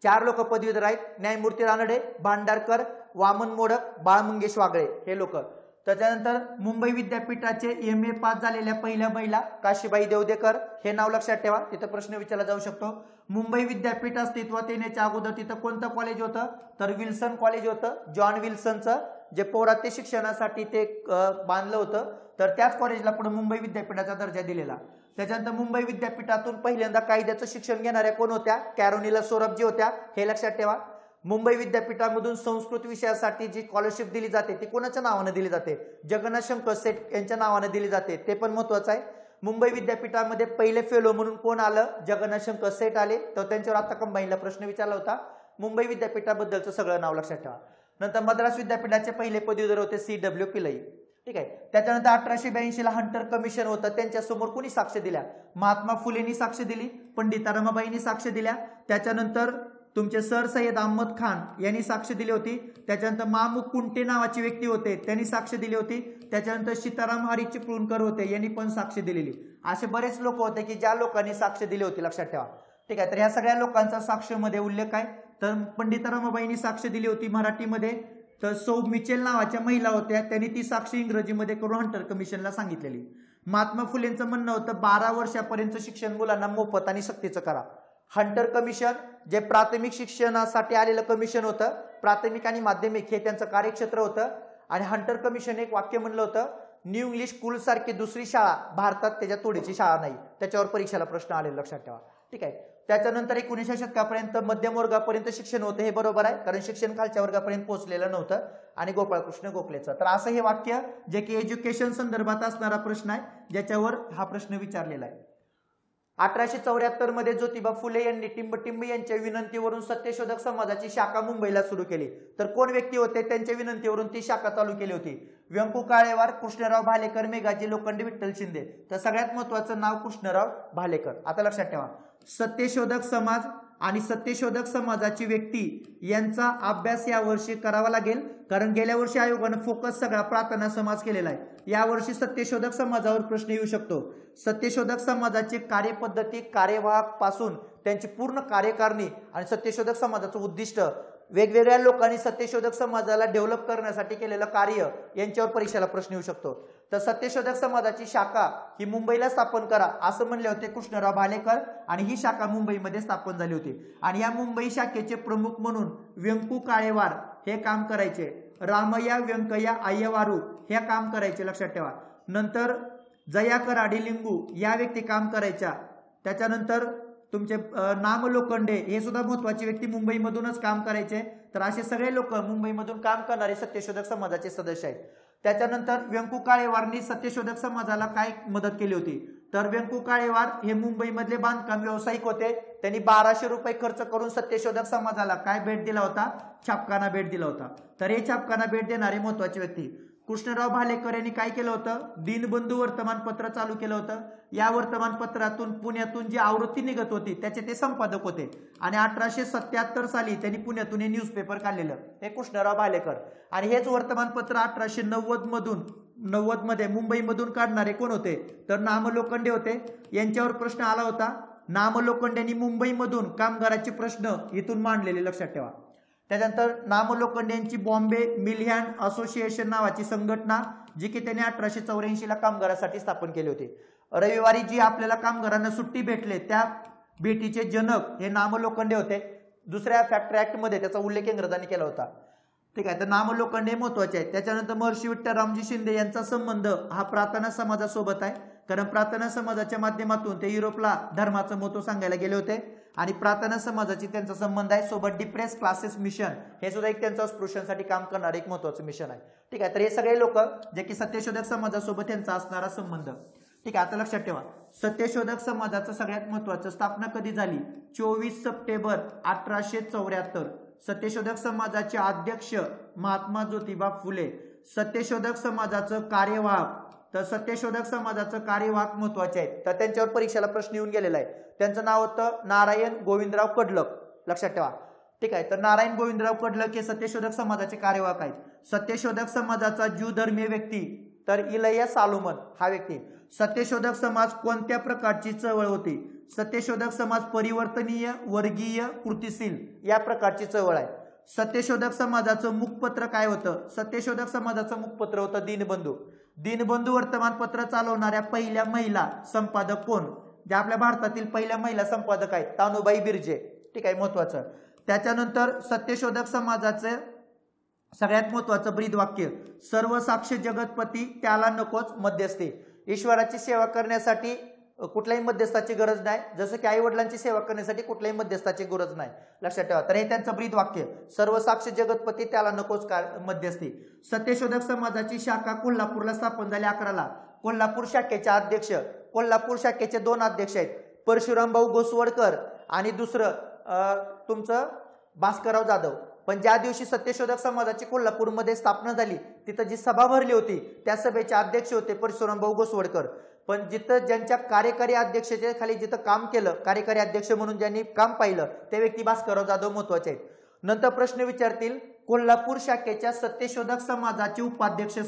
4 लोक पदवीधर आहेत, न्यायमूर्ती रानडे, भांडारकर, वामन मोडक, बाळमंगेश वागळे हे लोक. त्याच्यानंतर मुंबई विद्यापीठाचे MA पास झालेल्या पहिल्या महिला काशीबाई देवदेकर, हे नाव लक्षात ठेवा, तिथं प्रश्न विचारला जाऊ शकतो. मुंबई विद्यापीठ अस्तित्वात येण्याच्या अगोदर तिथं कोणतं कॉलेज होतं, तर विल्सन कॉलेज होतं. जॉन विल्सनचं जे पौरात्य शिक्षणासाठी ते बांधलं होतं, तर त्याच कॉलेजला पुढे मुंबई विद्यापीठाचा दर्जा दिलेला. त्याच्यानंतर मुंबई विद्यापीठातून पहिल्यांदा कायद्याचं शिक्षण घेणाऱ्या कोण होत्या, कॅरोलिना सोरबजी होत्या, हे लक्षात ठेवा. मुंबई विद्यापीठामधून संस्कृत विषयासाठी जी स्कॉलरशिप दिली जाते ती कोणाच्या नावाने दिली जाते, जगन्नाथ शंकर सेठ यांच्या नावाने दिली जाते, ते पण महत्वाचं आहे. मुंबई विद्यापीठामध्ये पहिले फेलो म्हणून कोण आलं, जगन्नाथ शंकर सेठ आले. तर त्यांच्यावर आता कंबाईनला प्रश्न विचारला होता. मुंबई विद्यापीठाबद्दलचं सगळं नाव लक्षात ठेवा. नंतर मद्रास विद्यापीठाचे पहिले पदवीधर होते CW पिल्लई, ठीक आहे. त्याच्यानंतर 1882 ला हंटर कमिशन होतं, त्यांच्यासमोर कोणी साक्ष दिल्या, महात्मा फुलेंनी साक्ष दिली, पंडिता रमाबाईंनी साक्ष दिल्या. त्याच्यानंतर तुमचे सर सय्यद अहमद खान यांनी साक्ष दिली होती. त्याच्यानंतर मामू कुंटे नावाची व्यक्ती होते, त्यांनी साक्ष दिली होती. त्याच्यानंतर सीताराम हरी चिपळूणकर होते, यांनी पण साक्ष दिलेली. असे बरेच लोक होते की ज्या लोकांनी साक्ष दिली होती, लक्षात ठेवा, ठीक आहे. तर ह्या सगळ्या लोकांचा साक्षमध्ये उल्लेख आहे. तर पंडिता रमाबाईंनी साक्ष दिली होती मराठीमध्ये. तर सौ मिचेल नावाच्या महिला होत्या, त्यांनी ती साक्ष इंग्रजीमध्ये करून हंटर कमिशनला सांगितलेली. महात्मा फुलेंचं म्हणणं होतं 12 वर्षापर्यंत शिक्षण मुलांना मोफत आणि सक्तीचं करा. हंटर कमिशन जे प्राथमिक शिक्षणासाठी आलेलं कमिशन होतं, प्राथमिक आणि माध्यमिक हे त्यांचं कार्यक्षेत्र होतं. आणि हंटर कमिशन एक वाक्य म्हणलं होतं, न्यू इंग्लिश स्कूल सारखी दुसरी शाळा भारतात त्याच्या तोडीची शाळा नाही. त्याच्यावर परीक्षेला प्रश्न आले, लक्षात ठेवा, ठीक आहे. त्याच्यानंतर 19व्या शतकापर्यंत मध्यम वर्गापर्यंत शिक्षण होतं, हे बरोबर आहे, कारण शिक्षण खालच्या वर्गापर्यंत पोहोचलेलं नव्हतं. आणि गोपाळकृष्ण गोखलेचं. तर असं हे वाक्य जे की एज्युकेशन संदर्भात असणारा प्रश्न आहे, ज्याच्यावर हा प्रश्न विचारलेला आहे. 1874 मध्ये ज्योतिबा फुले यांनी टिंबटिंब यांच्या विनंतीवरून सत्यशोधक समाजाची शाखा मुंबईला सुरू केली. तर कोण व्यक्ती होते, त्यांच्या विनंतीवरून ती शाखा चालू केली होती, व्यंकू काळेवार, कृष्णराव भालेकर, मेघाजी लोखंडे, विठ्ठल शिंदे. तर सगळ्यात महत्वाचं नाव कृष्णराव भालेकर. आता लक्षात ठेवा, सत्यशोधक समाज आणि सत्यशोधक समाजाची व्यक्ती यांचा अभ्यास यावर्षी करावा लागेल, कारण गेल्या वर्षी आयोगानं फोकस सगळा प्रार्थना समाज केलेला आहे. यावर्षी सत्यशोधक समाजावर प्रश्न येऊ शकतो. सत्यशोधक समाजाची कार्यपद्धती, कार्यवाहक पासून त्यांची पूर्ण कार्यकारिणी आणि सत्यशोधक समाजाचं उद्दिष्ट, वेगवेगळ्या लोकांनी सत्यशोधक समाजाला डेव्हलप करण्यासाठी केलेलं कार्य, यांच्यावर परीक्षेला प्रश्न येऊ शकतो. तर सत्यशोधक समाजाची शाखा ही मुंबईला स्थापन करा असं म्हणले होते कृष्णराव भालेकर, आणि ही शाखा मुंबईमध्ये स्थापन झाली होती. आणि या मुंबई शाखेचे प्रमुख म्हणून व्यंकू काळेवार हे काम करायचे, रामय्या व्यंकय्या अय्यवारू हे काम करायचे, लक्षात ठेवा. नंतर जया कराडी लिंगू या व्यक्ती काम करायच्या. त्याच्यानंतर तुमचे नाम लोखंडे हे सुद्धा महत्वाची व्यक्ती मुंबईमधूनच काम करायचे. तर असे सगळे लोक मुंबईमधून काम करणारे सत्यशोधक समाजाचे सदस्य आहेत. त्याच्यानंतर व्यंकू काळेवारनी सत्यशोधक समाजाला काय मदत केली होती, तर व्यंकू काळेवार हे मुंबईमधले बांधकाम व्यावसायिक होते. त्यांनी 1200 रुपये खर्च करून सत्यशोधक समाजाला काय भेट दिला होता, छापखाना भेट दिला होता. तर हे छापखाना भेट देणारे महत्वाचे व्यक्ती. कृष्णराव भालेकर यांनी काय केलं होतं, दीनबंधू वर्तमानपत्र चालू केलं होतं. या वर्तमानपत्रातून पुण्यातून जी आवृत्ती निघत होती त्याचे ते संपादक होते. आणि 1877 साली त्यांनी पुण्यातून हे न्यूजपेपर काढलेलं, हे कृष्णराव भालेकर. आणि हेच वर्तमानपत्र 1890 मध्ये मुंबईमधून काढणारे कोण होते, तर नाम लोखंडे होते. यांच्यावर प्रश्न आला होता. नाम लोखंडेंनी मुंबईमधून कामगाराचे प्रश्न इथून मांडलेले, लक्षात ठेवा. त्यानंतर नाम लोखंडे यांची बॉम्बे मिल हँड असोसिएशन नावाची संघटना, जी की त्यांनी 1884 ला कामगारांसाठी स्थापन केली होती. रविवारी जी आपल्याला कामगारांना सुट्टी भेटले, त्या भेटीचे जनक हे नाम लोखंडे होते. दुसऱ्या फॅक्टरी ऍक्ट मध्ये त्याचा उल्लेख इंग्रजांनी केला होता. ठीक आहे. तर नामलोखंड हे महत्वाचे आहे. त्याच्यानंतर महर्षी विठ्ठल रामजी शिंदे यांचा संबंध हा प्रार्थना समाजासोबत आहे, कारण प्रार्थना समाजाच्या माध्यमातून ते युरोपला धर्माचं महत्व सांगायला गेले होते आणि प्रार्थना समाजाची त्यांचा संबंध आहे सोबत डिप्रेस क्लासेस मिशन, हे सुद्धा एक त्यांचं स्पृश्यांसाठी काम करणारं एक महत्वाचं मिशन आहे. ठीक आहे. तर हे सगळे लोक जे की सत्यशोधक समाजासोबत यांचा असणारा संबंध. ठीक आहे. आता लक्षात ठेवा, सत्यशोधक समाजाचं सगळ्यात महत्वाचं स्थापना कधी झाली? 24 सप्टेंबर 1874. सत्यशोधक समाजाचे अध्यक्ष महात्मा ज्योतिबा फुले. सत्यशोधक समाजाचं कार्यवाहक, तर सत्यशोधक समाजाचं कार्यवाहक महत्वाचे आहेत, तर त्यांच्यावर परीक्षेला प्रश्न येऊन गेलेला आहे. त्यांचं नाव होतं नारायण गोविंदराव कडलक. लक्षात ठेवा. ठीक आहे. तर नारायण गोविंदराव कडलक हे सत्यशोधक समाजाचे कार्यवाहक आहेत. सत्यशोधक समाजाचा ज्यू धर्मीय व्यक्ती तर इलया सालोमन हा व्यक्ती. सत्यशोधक समाज कोणत्या प्रकारची चळवळ होती? सत्यशोधक समाज परिवर्तनीय, वर्गीय, कृतिशील या प्रकारची चळवळ आहे. सत्यशोधक समाजाचं मुखपत्र काय होतं? सत्यशोधक समाजाचं मुखपत्र होतं दीनबंधू. दीनबंधू वर्तमानपत्र चालवणाऱ्या पहिल्या महिला संपादक कोण? ज्या आपल्या भारतातील पहिल्या महिला संपादक आहेत तानुबाई बिर्जे. ठीक आहे, महत्वाचं. त्याच्यानंतर सत्यशोधक समाजाचं सगळ्यात महत्वाचं ब्रीदवाक्य, सर्व साक्ष जगतपती त्याला नकोच मध्यस्थी. ईश्वराची सेवा करण्यासाठी कुठल्याही मध्यस्थाची गरज नाही, जसं की आई वडिलांची सेवा करण्यासाठी कुठल्याही मध्यस्थाची गरज नाही. लक्षात ठेवा. तर हे त्यांचं ब्रीदवाक्य, सर्व साक्ष जगतपती त्याला नकोच मध्यस्थी. सत्यशोधक समाजाची शाखा कोल्हापूरला स्थापन झाली 11ला. कोल्हापूर शाखेचे अध्यक्ष, कोल्हापूर शाखेचे 2 अध्यक्ष आहेत, परशुराम भाऊ घोसवडकर आणि दुसरं तुमचं भास्करराव जाधव. पण ज्या दिवशी सत्यशोधक समाजाची कोल्हापूरमध्ये स्थापना झाली तिथं जी सभा भरली होती त्या सभेचे अध्यक्ष होते परशुराम भाऊ घोसवडकर. पण जिथं ज्यांच्या कार्यकारी अध्यक्षाच्या खाली जिथं काम केलं, कार्यकारी अध्यक्ष म्हणून ज्यांनी काम पाहिलं ते व्यक्ती भास्करराव जाधव महत्वाचे आहेत. नंतर प्रश्न विचारतील, कोल्हापूर शाखेच्या सत्यशोधक समाजाचे उपाध्यक्ष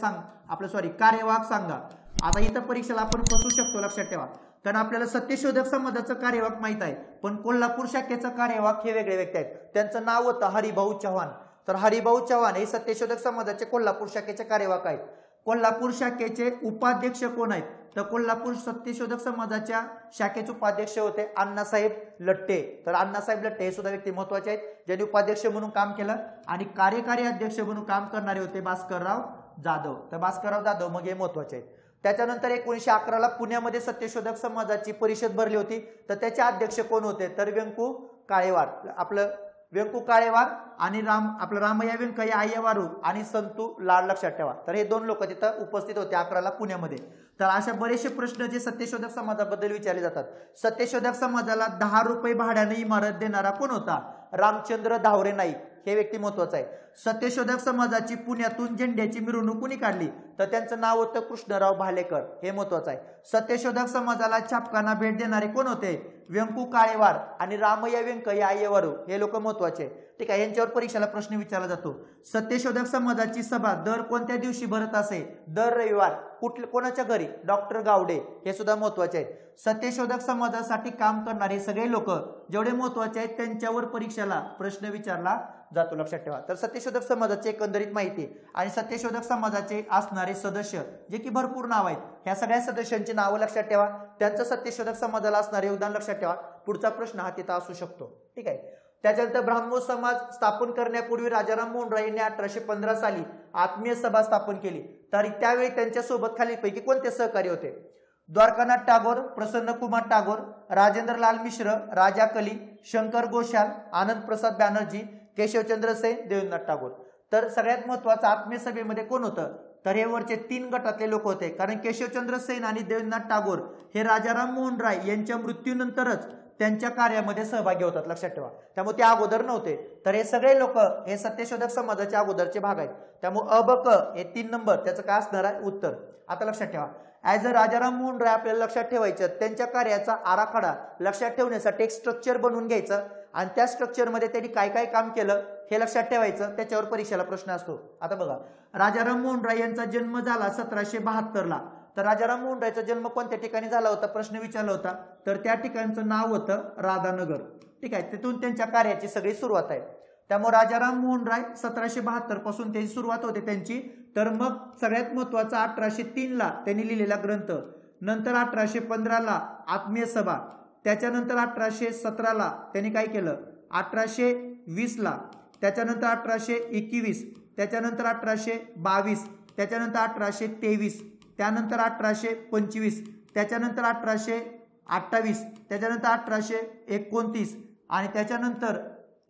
कार्यवाहक सांगा. आता इथं परीक्षेला आपण फसू शकतो, लक्षात ठेवा, कारण आपल्याला सत्यशोधक समाजाचं कार्यवाहक माहित आहे पण कोल्हापूर शाखेचं कार्यवाहक हे वेगळे व्यक्ती आहेत. त्यांचं नाव होतं हरिभाऊ चव्हाण. तर हरिभाऊ चव्हाण हे सत्यशोधक समाजाचे कोल्हापूर शाखेचे कार्यवाहक आहेत. कोल्हापूर शाखेचे उपाध्यक्ष कोण आहेत? तर कोल्हापूर सत्यशोधक समाजाच्या शाखेचे उपाध्यक्ष होते अण्णासाहेब लट्टे. तर अण्णासाहेब लट्टे हे सुद्धा व्यक्ती महत्वाचे आहेत ज्यांनी उपाध्यक्ष म्हणून काम केलं आणि कार्यकारी अध्यक्ष म्हणून काम करणारे होते भास्करराव जाधव. तर भास्करराव जाधव मग हे महत्वाचे आहेत. त्याच्यानंतर 1911ला पुण्यामध्ये सत्यशोधक समाजाची परिषद भरली होती, तर त्याचे अध्यक्ष कोण होते? तर व्यंकू काळेवार. आपलं व्यंकू काळेवार आणि रामय्या व्यंकय्या अय्यवारू आणि संतू लाड. लक्षात ठेवा. तर हे 2 लोक तिथं उपस्थित होते 11ला पुण्यामध्ये. तर अशा बरेचसे प्रश्न जे सत्यशोधक समाजाबद्दल विचारले जातात. सत्यशोधक समाजाला 10 रुपये भाड्याने इमारत देणारा कोण होता? रामचंद्र धावरे नाईक हे व्यक्ती महत्वाचं आहे. सत्यशोधक समाजाची पुण्यातून झेंड्याची मिरवणूक कोणी काढली? तर त्यांचं नाव होतं कृष्णराव भालेकर, हे महत्वाचं आहे. सत्यशोधक समाजाला छापखाना भेट देणारे कोण होते? व्यंकू काळेवार आणि रामय्या व्यंकय्या अय्यवारू हे लोक महत्वाचे. ठीक आहे, यांच्यावर परीक्षेला प्रश्न विचारला जातो. सत्यशोधक समाजाची सभा दर कोणत्या दिवशी भरत असे? दर रविवार. कोणाच्या घरी? डॉक्टर गावडे हे सुद्धा महत्वाचे आहेत. सत्यशोधक समाजासाठी काम करणारे सगळे लोक जेवढे महत्वाचे आहेत त्यांच्यावर परीक्षेला प्रश्न विचारला जातो. लक्षात ठेवा. तर सत्यशोधक समाजाची एकंदरीत माहिती आणि सत्यशोधक समाजाचे असणारे सदस्य जे की भरपूर नाव आहेत, ह्या सगळ्या सदस्यांची नावं लक्षात ठेवा, त्यांचं सत्यशोधक समाजाला असणारे योगदान लक्षात ठेवा. पुढचा प्रश्न हा तिथं असू शकतो. ठीक आहे. त्याच्यानंतर ब्राह्मो समाज स्थापन करण्यापूर्वी राजाराम मोहन राय यांनी 1815 साली आत्मीय सभा स्थापन केली. तर त्यावेळी त्यांच्यासोबत खालीलपैकी कोणते सहकारी होते? द्वारकानाथ टागोर, प्रसन्न कुमार टागोर, राजेंद्रलाल मिश्र, राजा कली, शंकर घोषाल, आनंद प्रसाद बॅनर्जी, केशवचंद्र सेन, देवेंद्रनाथ टागोर. तर सगळ्यात महत्वाचं आत्मीय सभेमध्ये कोण होतं? तर हे वरचे 3 गटातले लोक होते, कारण केशवचंद्र सेन आणि देवेंद्रनाथ टागोर हे राजाराम मोहन राय यांच्या मृत्यूनंतरच त्यांच्या कार्यामध्ये सहभागी होतात. लक्षात ठेवा. त्यामुळे ते अगोदर नव्हते. तर हे सगळे लोक हे सत्यशोधक समाजाच्या अगोदरचे भाग आहेत. त्यामुळे अ ब क हे 3 नंबर त्याचं काय असणार आहे? उत्तर. आता लक्षात ठेवा, ऍज अ राजाराम मोहन राय आपल्याला लक्षात ठेवायचं, त्यांच्या कार्याचा आराखडा लक्षात ठेवण्यासाठी एक स्ट्रक्चर बनवून घ्यायचं आणि त्या स्ट्रक्चरमध्ये त्यांनी काय काय काम केलं हे लक्षात ठेवायचं. त्याच्यावर परीक्षेला प्रश्न असतो. आता बघा, राजाराम मोहन राय यांचा जन्म झाला 1772ला. तर राजाराम मोहन रायचा जन्म कोणत्या ठिकाणी झाला होता? प्रश्न विचारला होता. तर त्या ठिकाणचं नाव होतं राधानगर. ठीक आहे. तिथून त्यांच्या कार्याची सगळी सुरुवात आहे. त्यामुळे राजाराम मोहन राय 1772 पासून त्याची सुरुवात होते त्यांची. तर मग सगळ्यात महत्वाचा 1803ला त्यांनी लिहिलेला ग्रंथ, नंतर 1815ला आत्मीय सभा, त्याच्यानंतर 1817ला त्यांनी काय केलं? 1820ला, त्याच्यानंतर 1821, त्याच्यानंतर 1822, त्याच्यानंतर 1823, त्यानंतर 1825, त्याच्यानंतर 1828, त्याच्यानंतर 1829 आणि त्याच्यानंतर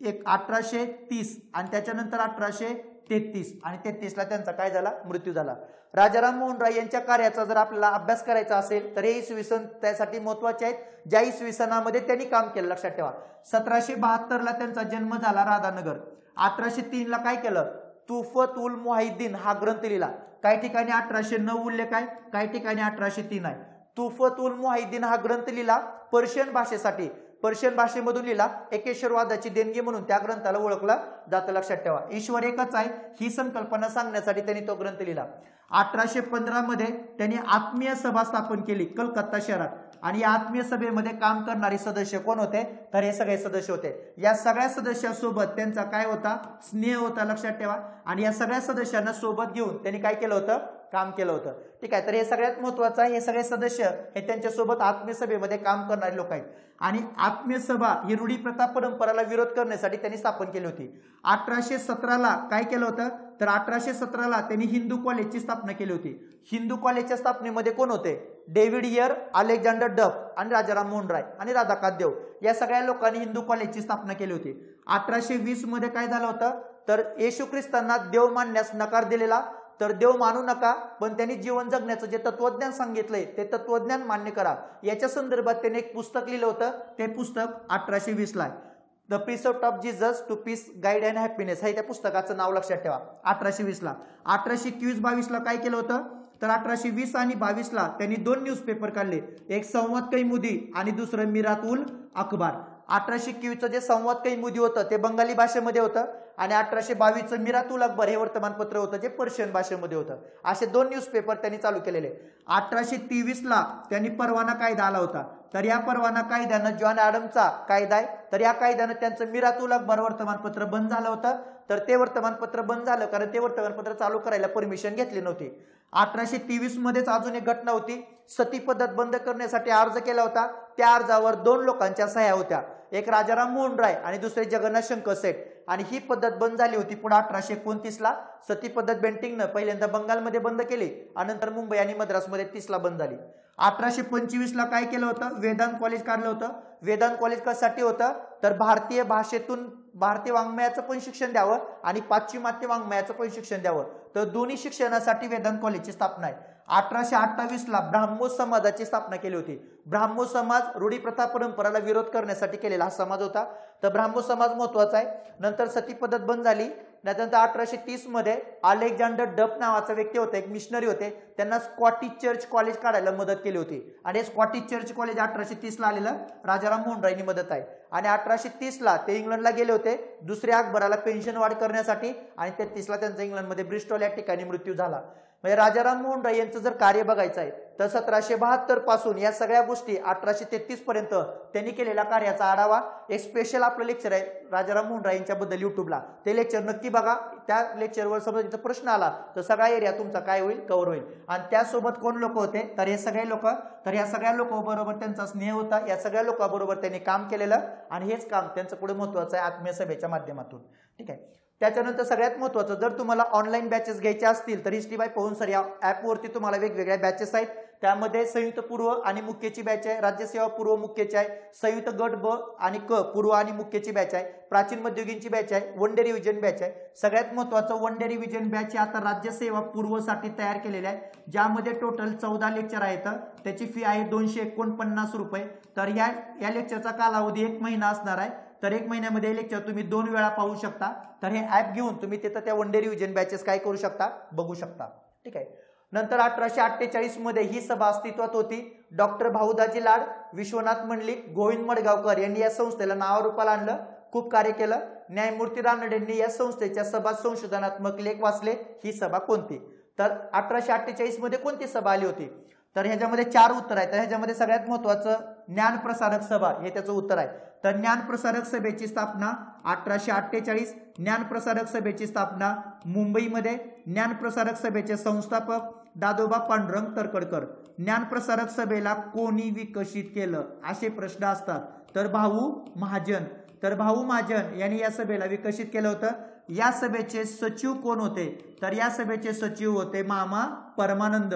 1830 आणि त्याच्यानंतर 1833 आणि 33ला त्यांचा काय झाला, मृत्यू झाला. राजाराम मोहन राय यांच्या कार्याचा जर आपल्याला अभ्यास करायचा असेल तर हे इसवी सन त्यासाठी महत्वाचे आहेत, ज्या इसवी सनामध्ये त्यांनी काम केलं. लक्षात ठेवा 1772ला त्यांचा जन्म झाला राधानगर. 1803ला काय केलं, तुफत उल मुहाइद्दीन हा ग्रंथ लिहिला. काही ठिकाणी 1809 उल्लेख आहे, काही ठिकाणी 1803 आहे. तुफत उल मुहाइद्दीन हा ग्रंथ लिहिला पर्शियन भाषेसाठी, पर्शियन भाषेमधून लिहिला. एकेश्वरवादाची देणगी म्हणून त्या ग्रंथाला ओळखलं जातं. लक्षात ठेवा ईश्वर एकच आहे ही संकल्पना सांगण्यासाठी त्यांनी तो ग्रंथ लिहिला. 1815 मध्ये त्यांनी आत्मीय सभा स्थापन केली कलकत्ता शहरात आणि या आत्मीय सभेमध्ये काम करणारे सदस्य कोण होते, तर हे सगळे सदस्य होते. या सगळ्या सदस्यांसोबत त्यांचा काय होता, स्नेह होता. लक्षात ठेवा. आणि या सगळ्या सदस्यांना सोबत घेऊन त्यांनी काय केलं होतं, काम केलं होतं. ठीक आहे. तर हे सगळ्यात महत्वाचं आहे, हे सगळे सदस्य हे त्यांच्यासोबत आत्मीय सभेमध्ये काम करणारे लोक आहेत. आणि आत्मीय सभा ही रूढी प्रथा परंपराला विरोध करण्यासाठी त्यांनी स्थापन केली होती. 1817ला काय केलं होतं, तर 1817ला त्यांनी हिंदू कॉलेजची स्थापना केली होती. हिंदू कॉलेजच्या स्थापनेमध्ये कोण होते, डेव्हिड इयर, अलेक्झांडर डफ आणि राजाराम मोहन राय आणि राधाकांत देव या सगळ्या लोकांनी हिंदू कॉलेजची स्थापना केली होती. 1820 मध्ये काय झालं होतं, तर येशू ख्रिस्तांना देव मानण्यास नकार दिलेला. तर देव मानू नका, पण त्यांनी जीवन जगण्याचं जे तत्वज्ञान सांगितलंय ते तत्वज्ञान मान्य करा. याच्या संदर्भात त्यांनी एक पुस्तक लिहिलं होतं. ते पुस्तक 1820ला आहे. The precept of Jesus to peace guide and happiness हे त्या पुस्तकाचं नाव. लक्षात ठेवा 1820ला. 1821-22ला काय केलं होतं, तर 1820 आणि 22ला त्यांनी 2 न्यूजपेपर काढले, एक संवाद कैमुदी आणि दुसरं मिरात उल अखबार. 1821चं जे संवाद कैमुदी होतं ते बंगाली भाषेमध्ये होतं आणि 1822चं मिरात उल अखबार हे वर्तमानपत्र होतं जे पर्शियन भाषेमध्ये होतं. असे 2 न्यूजपेपर त्यांनी चालू केलेले. 1823ला त्यांनी परवाना कायदा आला होता. तर या परवाना कायद्यानं जॉन ॲडमचा कायदा आहे, तर या कायद्यानं त्यांचं मिरात उल अखबार वर्तमानपत्र बंद झालं होतं. तर ते वर्तमानपत्र बंद झालं कारण ते वर्तमानपत्र चालू करायला परमिशन घेतली नव्हती. 1823 मध्येच अजून एक घटना होती, सती पद्धत बंद करण्यासाठी अर्ज केला होता. त्या अर्जावर 2 लोकांच्या सह्या होत्या, एक राजाराम मोहन राय आणि दुसरे जगन्नाथ शंकर सेठ. आणि ही पद्धत बंद झाली होती पुढे 1829ला. सती पद्धत बेंटिंगनं पहिल्यांदा बंगालमध्ये बंद केली आणि नंतर मुंबई आणि मद्रासमध्ये 30ला बंद झाली. 1825ला काय केलं होतं, वेदांत कॉलेज काढलं होतं. वेदांत कॉलेज कशासाठी होतं, तर भारतीय भाषेतून भारतीय वाङ्मयाचं पण शिक्षण द्यावं आणि पाश्चिमात्य वाङ्मयाचं पण शिक्षण द्यावं. तर दोन्ही शिक्षणासाठी वेदांत कॉलेजची स्थापना आहे. 1828ला ब्राह्मो समाजाची स्थापना केली होती. ब्राह्मो समाज रूढी प्रथा परंपराला विरोध करण्यासाठी केलेला हा समाज होता. तर ब्राह्मो समाज महत्वाचा आहे. नंतर सती पद्धत बंद झाली. त्यानंतर 1830 मध्ये अलेक्झांडर डफ नावाचा व्यक्ती होता, एक मिशनरी होते, त्यांना स्कॉटिश चर्च कॉलेज काढायला मदत केली होती. आणि स्कॉटिश चर्च कॉलेज 1830ला आलेलं राजाराम मोहन रायनी मदत आहे. आणि 1830ला ते इंग्लंडला गेले होते दुसऱ्या अकबराला पेन्शन वाढ करण्यासाठी आणि 33ला त्यांचा इंग्लंडमध्ये ब्रिस्टॉल या ठिकाणी मृत्यू झाला. म्हणजे राजाराम मोहन राय यांचं जर कार्य बघायचं आहे तर 1772 पासून या सगळ्या गोष्टी 1833 पर्यंत त्यांनी केलेल्या कार्याचा आढावा एक स्पेशल आपलं लेक्चर आहे राजाराम मोहन राय यांच्याबद्दल युट्यूबला. ते लेक्चर नक्की बघा. त्या लेक्चरवर समजा प्रश्न आला तर सगळा एरिया तुमचा काय होईल, कव्हर होईल. आणि त्यासोबत कोण लोक होते, तर हे सगळे लोक. तर या सगळ्या लोकांबरोबर त्यांचा स्नेह होता. या सगळ्या लोकांबरोबर त्यांनी काम केलेलं आणि हेच काम त्यांचं पुढे महत्वाचं आहे आत्मीय सभेच्या माध्यमातून. ठीक आहे. त्याच्यानंतर सगळ्यात महत्त्वाचं, जर तुम्हाला ऑनलाईन बॅचेस घ्यायचे असतील तर हिस्ट्री बाय पवन सर या ॲपवरती तुम्हाला वेगवेगळ्या बॅचेस आहेत. त्यामध्ये संयुक्त पूर्व आणि मुख्यची बॅच आहे, राज्यसेवा पूर्व मुख्यची आहे, संयुक्त गट ब आणि क पूर्व आणि मुख्यची बॅच आहे, प्राचीन मध्ययुगीनची बॅच आहे, वन डे रिव्हिजन बॅच आहे. सगळ्यात महत्त्वाचं वन डे रिव्हिजन बॅच आता राज्यसेवा पूर्वसाठी तयार केलेल्या आहे, ज्यामध्ये टोटल 14 लेक्चर आहेत. त्याची फी आहे 249 रुपये. तर या लेक्चरचा कालावधी 1 महिना असणार आहे. तर 1 महिन्यामध्ये लेक्चर तुम्ही 2 वेळा पाहू शकता. तर हे ॲप घेऊन तुम्ही तिथं त्या वन डे रिव्हिजन बॅचेस काय करू शकता, बघू शकता. ठीक आहे. नंतर 1848 मध्ये ही सभा अस्तित्वात होती. डॉक्टर भाऊदाजी लाड, विश्वनाथ मंडलिक, गोविंद मडगावकर यांनी या संस्थेला नावारूपाला आणलं, खूप कार्य केलं. न्यायमूर्ती रानडेंनी या संस्थेच्या सभा संशोधनात्मक लेख वाचले. ही सभा कोणती, तर 1848 मध्ये कोणती सभा आली होती, तर ह्याच्यामध्ये 4 उत्तर आहेत. तर ह्याच्यामध्ये सगळ्यात महत्वाचं ज्ञान प्रसारक सभा हे त्याचं उत्तर आहे. तर ज्ञान प्रसारक सभेची स्थापना 1848. ज्ञान प्रसारक सभेची स्थापना मुंबईमध्ये. ज्ञान प्रसारक सभेचे संस्थापक दादोबा पांडुरंग तरखडकर. ज्ञान प्रसारक सभेला कोणी विकसित केलं असे प्रश्न असतात, तर भाऊ महाजन. तर भाऊ महाजन यांनी या सभेला विकसित केलं होतं. या सभेचे सचिव कोण होते? तर या सभेचे सचिव होते मामा परमानंद.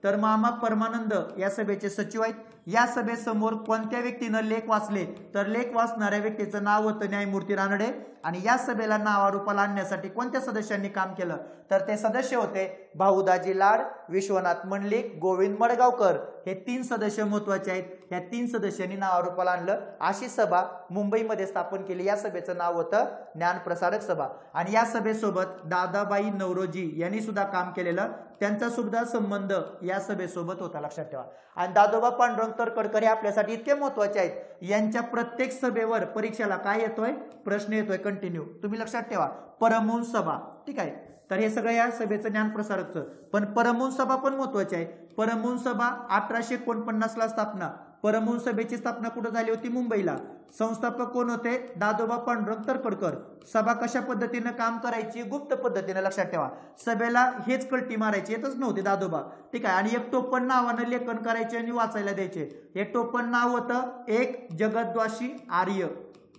तर मामा परमानंद या सभेचे सचिव आहेत. या सभेसमोर कोणत्या व्यक्तीनं लेख वाचले? तर लेख वाचणाऱ्या व्यक्तीचं नाव होतं न्यायमूर्ती रानडे. आणि या सभेला नावारूपाला आणण्यासाठी कोणत्या सदस्यांनी काम केलं? तर ते सदस्य होते भाऊदाजी लाड, विश्वनाथ मंडलिक, गोविंद मडगावकर. हे 3 सदस्य महत्वाचे आहेत. या 3 सदस्यांनी नावारूपाला आणलं. अशी सभा मुंबईमध्ये स्थापन केली. या सभेचं नाव होतं ज्ञानप्रसारक सभा. आणि या सभेसोबत दादाबाई नौरोजी यांनी सुद्धा काम केलेलं. त्यांचा सुद्धा संबंध या सभेसोबत होता, लक्षात ठेवा. आणि दादोबा पांडुरंग तरखडकर हे आपल्यासाठी इतके महत्वाचे आहेत. यांच्या प्रत्येक सभेवर परीक्षेला काय येतोय? प्रश्न येतोय कंटिन्यू. तुम्ही लक्षात ठेवा, परमहंस सभा. ठीक आहे. तर हे सगळं या सभेचं ज्ञानप्रसारकचं. पण परमहंस सभा पण महत्वाची आहे. परमहंस सभा 1849 ला स्थापना. परमहंस सभेची स्थापना कुठे झाली होती? मुंबईला. संस्थापक कोण होते? दादोबा पांडुरंग तरखडकर. सभा कशा पद्धतीने काम करायची? गुप्त पद्धतीने, लक्षात ठेवा. सभेला हेच कल्टी मारायची, येतच नव्हते दादोबा. ठीक आहे. आणि एक टोपण नावानं लेखन करायचे आणि वाचायला द्यायचे. हे टोपण नाव होतं एक जगद्वासी आर्य.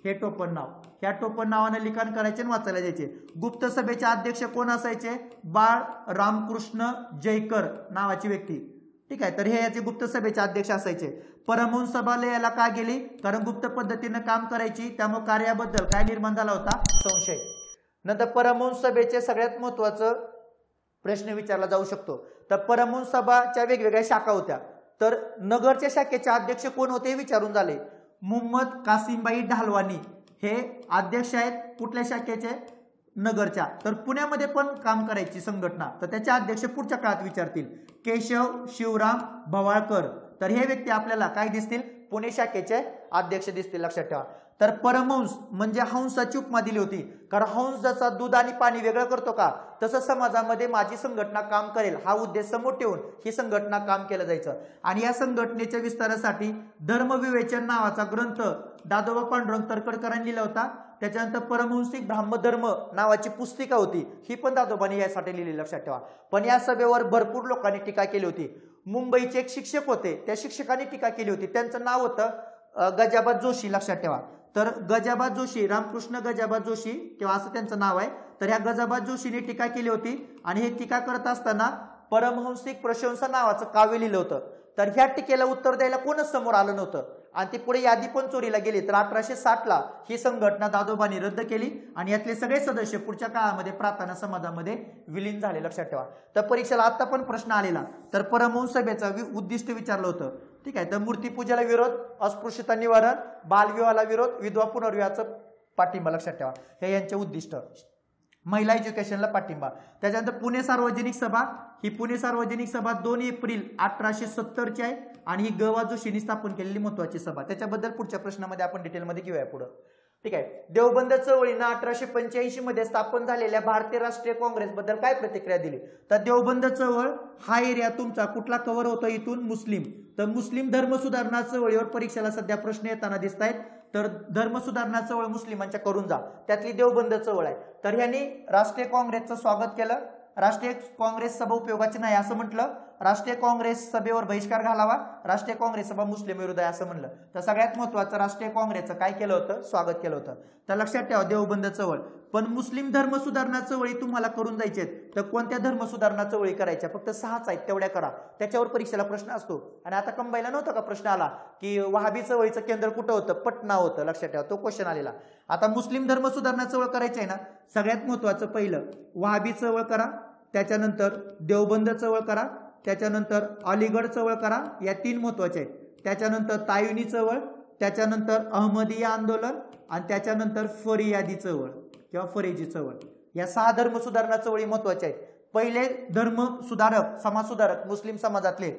हे टोपण नाव, ह्या टोपण नावानं लिखाण करायचे आणि वाचायला द्यायचे. गुप्त सभेचे अध्यक्ष कोण असायचे? बाळ रामकृष्ण जयकर नावाची व्यक्ती. ठीक आहे. तर हे याचे गुप्त सभेचे अध्यक्ष असायचे. परमहंस सभा याला का गेली? कारण गुप्त पद्धतीने काम करायची, त्यामुळे कार्याबद्दल काय निर्माण झाला होता? संशय. नंतर परमहंस सभेचे सगळ्यात महत्वाचं प्रश्न विचारला जाऊ शकतो. तर परमहंस सभाच्या वेगवेगळ्या शाखा होत्या. तर नगरच्या शाखेचे अध्यक्ष कोण होते विचारून झाले. मुहम्मद कासिमबाई ढालवानी हे अध्यक्ष आहेत. कुठल्या शाखेचे? नगरच्या. तर पुण्यामध्ये पण काम करायची संघटना, तर त्याचे अध्यक्ष पुढच्या काळात विचारतील. केशव शिवराम भवाळकर. तर हे व्यक्ती आपल्याला काय दिसतील? पुणे शाखेचे अध्यक्ष दिसतील, लक्षात ठेवा. तर परमहंस म्हणजे हंसाची उपमा दिली होती. कारण हंस जसा दूध आणि पाणी वेगळं करतो का, तसं समाजामध्ये माझी संघटना काम करेल हा उद्देश समोर ठेवून ही संघटना काम केलं जायचं. आणि या संघटनेच्या विस्तारासाठी धर्मविवेचन नावाचा ग्रंथ दादोबा पांडुरंग तरखडकरांनी लिहिला होता. त्याच्यानंतर परमहंसिक ब्राह्मधर्म नावाची पुस्तिका होती, ही पण दादोबाने यासाठी लिहिली, लक्षात ठेवा. पण या सभेवर भरपूर लोकांनी टीका केली होती. मुंबईचे एक शिक्षक होते, त्या शिक्षकांनी टीका केली होती. त्यांचं नाव होतं गजाबा जोशी, लक्षात ठेवा. तर गजाबा जोशी, रामकृष्ण गजाबा जोशी किंवा असं त्यांचं नाव आहे. तर ह्या गजाबा जोशीने टीका केली होती. आणि हे टीका करत असताना परमहंसिक प्रशंसा नावाचं काव्य लिहिलं होतं. तर ह्या टीकेला उत्तर द्यायला कोणच समोर आलं नव्हतं. आणि ती पुढे यादी पण चोरीला गेली. तर 1860 ला ही संघटना दादोबांनी रद्द केली. आणि यातले सगळे सदस्य पुढच्या काळामध्ये प्रार्थना समाजामध्ये विलीन झाले, लक्षात ठेवा. तर परीक्षेला आता पण प्रश्न आलेला. तर परमहंस सभेचं उद्दिष्ट विचारलं होतं. ठीक आहे. तर मूर्तीपूजेला विरोध, अस्पृश्यता निवारण, बालविवाहाला विरोध, विधवा पुनर्विवाहाचं पाठिंबा, लक्षात ठेवा. हे यांचे उद्दिष्ट. महिला एज्युकेशनला पाठिंबा. त्याच्यानंतर पुणे सार्वजनिक सभा. ही पुणे सार्वजनिक सभा 2 एप्रिल 1870 ची आहे. आणि ही ग.वा. जोशींनी स्थापन केलेली महत्वाची सभा. त्याच्याबद्दल पुढच्या प्रश्नामध्ये आपण डिटेलमध्ये घेऊया पुढे. ठीक आहे. देवबंद चळवळीनं 1885 मध्ये स्थापन झालेल्या भारतीय राष्ट्रीय काँग्रेस बद्दल काय प्रतिक्रिया दिली? तर देवबंद चळवळ हा एरिया तुमचा कुठला कव्हर होतो? इथून मुस्लिम. तर मुस्लिम धर्म सुधारणा चळवळीवर परीक्षेला सध्या प्रश्न येताना दिसत आहेत. तर धर्म सुधारणा चळवळ मुस्लिमांच्या करून जा, त्यातली देवबंद चळवळ आहे. तर ह्यांनी राष्ट्रीय काँग्रेसचं स्वागत केलं. राष्ट्रीय काँग्रेस सभा उपयोगाची नाही असं म्हटलं. राष्ट्रीय काँग्रेस सभेवर बहिष्कार घालावा. राष्ट्रीय काँग्रेस सभा मुस्लिम विरुद्ध आहे असं म्हणलं. तर सगळ्यात महत्वाचं राष्ट्रीय काँग्रेसचं काय केलं होतं? स्वागत केलं होतं. तर लक्षात ठेवा देवबंद चळवळ. पण मुस्लिम धर्म सुधारणा चळवळी तुम्हाला करून जायचे आहेत. तर कोणत्या धर्म सुधारणा चळवळी करायच्या? फक्त 6च आहेत, तेवढ्या करा. त्याच्यावर परीक्षेला प्रश्न असतो. आणि आता कंबाईला नव्हता का प्रश्न आला की वहाबी चळवळीचं केंद्र कुठं होतं? पटना होतं, लक्षात ठेवा. तो क्वेश्चन आलेला. आता मुस्लिम धर्म सुधारणा चळवळ करायची आहे ना, सगळ्यात महत्वाचं पहिलं वहाबी चळवळ करा, त्याच्यानंतर देवबंद चळवळ करा, त्याच्यानंतर अलीगड चळवळ करा. या 3 महत्वाचे आहेत. त्याच्यानंतर तायुनी चळवळ, त्याच्यानंतर अहमदिया आंदोलन आणि त्याच्यानंतर फरियादी चळवळ किंवा फरेजी चळवळ. या 6 धर्म सुधारणा चळवळी महत्वाच्या आहेत. पहिले धर्म सुधारक, समाज सुधारक मुस्लिम समाजातले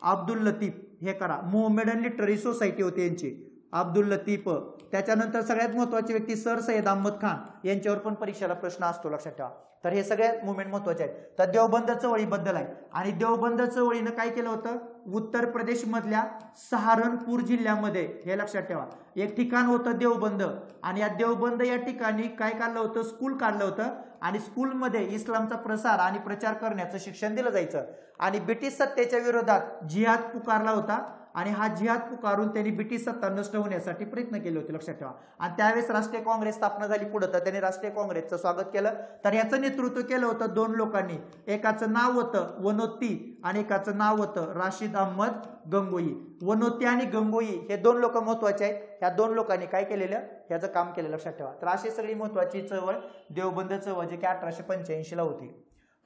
अब्दुल लतीफ हे करा. मोहम्मडन लिटररी सोसायटी होती यांची, अब्दुल लतीफ. त्याच्यानंतर सगळ्यात महत्वाची व्यक्ती सर सय्यद अहमद खान, यांच्यावर पण परीक्षेला प्रश्न असतो, लक्षात ठेवा. तर हे सगळे मुवमेंट महत्वाचे आहेत. तर देवबंद चळवळीबद्दल आहे. आणि देवबंद चळवळीनं काय केलं होतं? उत्तर प्रदेश मधल्या सहारनपूर जिल्ह्यामध्ये, हे लक्षात ठेवा, एक ठिकाण होतं देवबंद. आणि या देवबंद या ठिकाणी काय काढलं होतं? स्कूल काढलं होतं. आणि स्कूलमध्ये इस्लामचा प्रसार आणि प्रचार करण्याचं शिक्षण दिलं जायचं. आणि ब्रिटिश सत्तेच्या विरोधात जिहाद पुकारला होता. आणि हा जिहाद पुकारून त्यांनी ब्रिटिश सत्ता नष्ट होण्यासाठी प्रयत्न केले होते, लक्षात ठेवा. आणि त्यावेळेस राष्ट्रीय काँग्रेस स्थापना झाली पुढे, तर त्यांनी राष्ट्रीय काँग्रेसचं स्वागत केलं. तर याचं नेतृत्व केलं होतं दोन लोकांनी. एकाचं नाव होतं वनोती आणि एकाचं नाव होतं राशिद अहमद गंगोई. वनोती आणि गंगोई हे दोन लोक महत्वाचे आहेत. ह्या दोन लोकांनी काय केलेलं, याचं काम केलं, लक्षात ठेवा. तर अशी सगळी महत्वाची चळवळ देवबंद चळवळ जी की 1885 ला होती.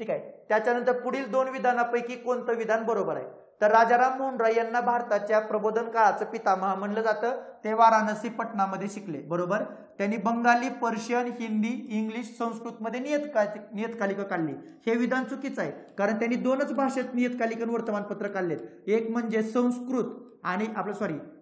ठीक आहे. त्याच्यानंतर पुढील दोन विधानापैकी कोणतं विधान बरोबर आहे, तर राजाराम मोहन राय यांना भारताच्या प्रबोधन काळाचं पितामह म्हणलं जातं. ते वाराणसी पटनामध्ये शिकले, बरोबर. त्यांनी बंगाली, पर्शियन, हिंदी, इंग्लिश, संस्कृत मध्ये नियतकालिका काढली. हे विधान चुकीचं आहे, कारण त्यांनी दोनच भाषेत नियतकालिकन वर्तमानपत्र काढलेत. एक म्हणजे संस्कृत आणि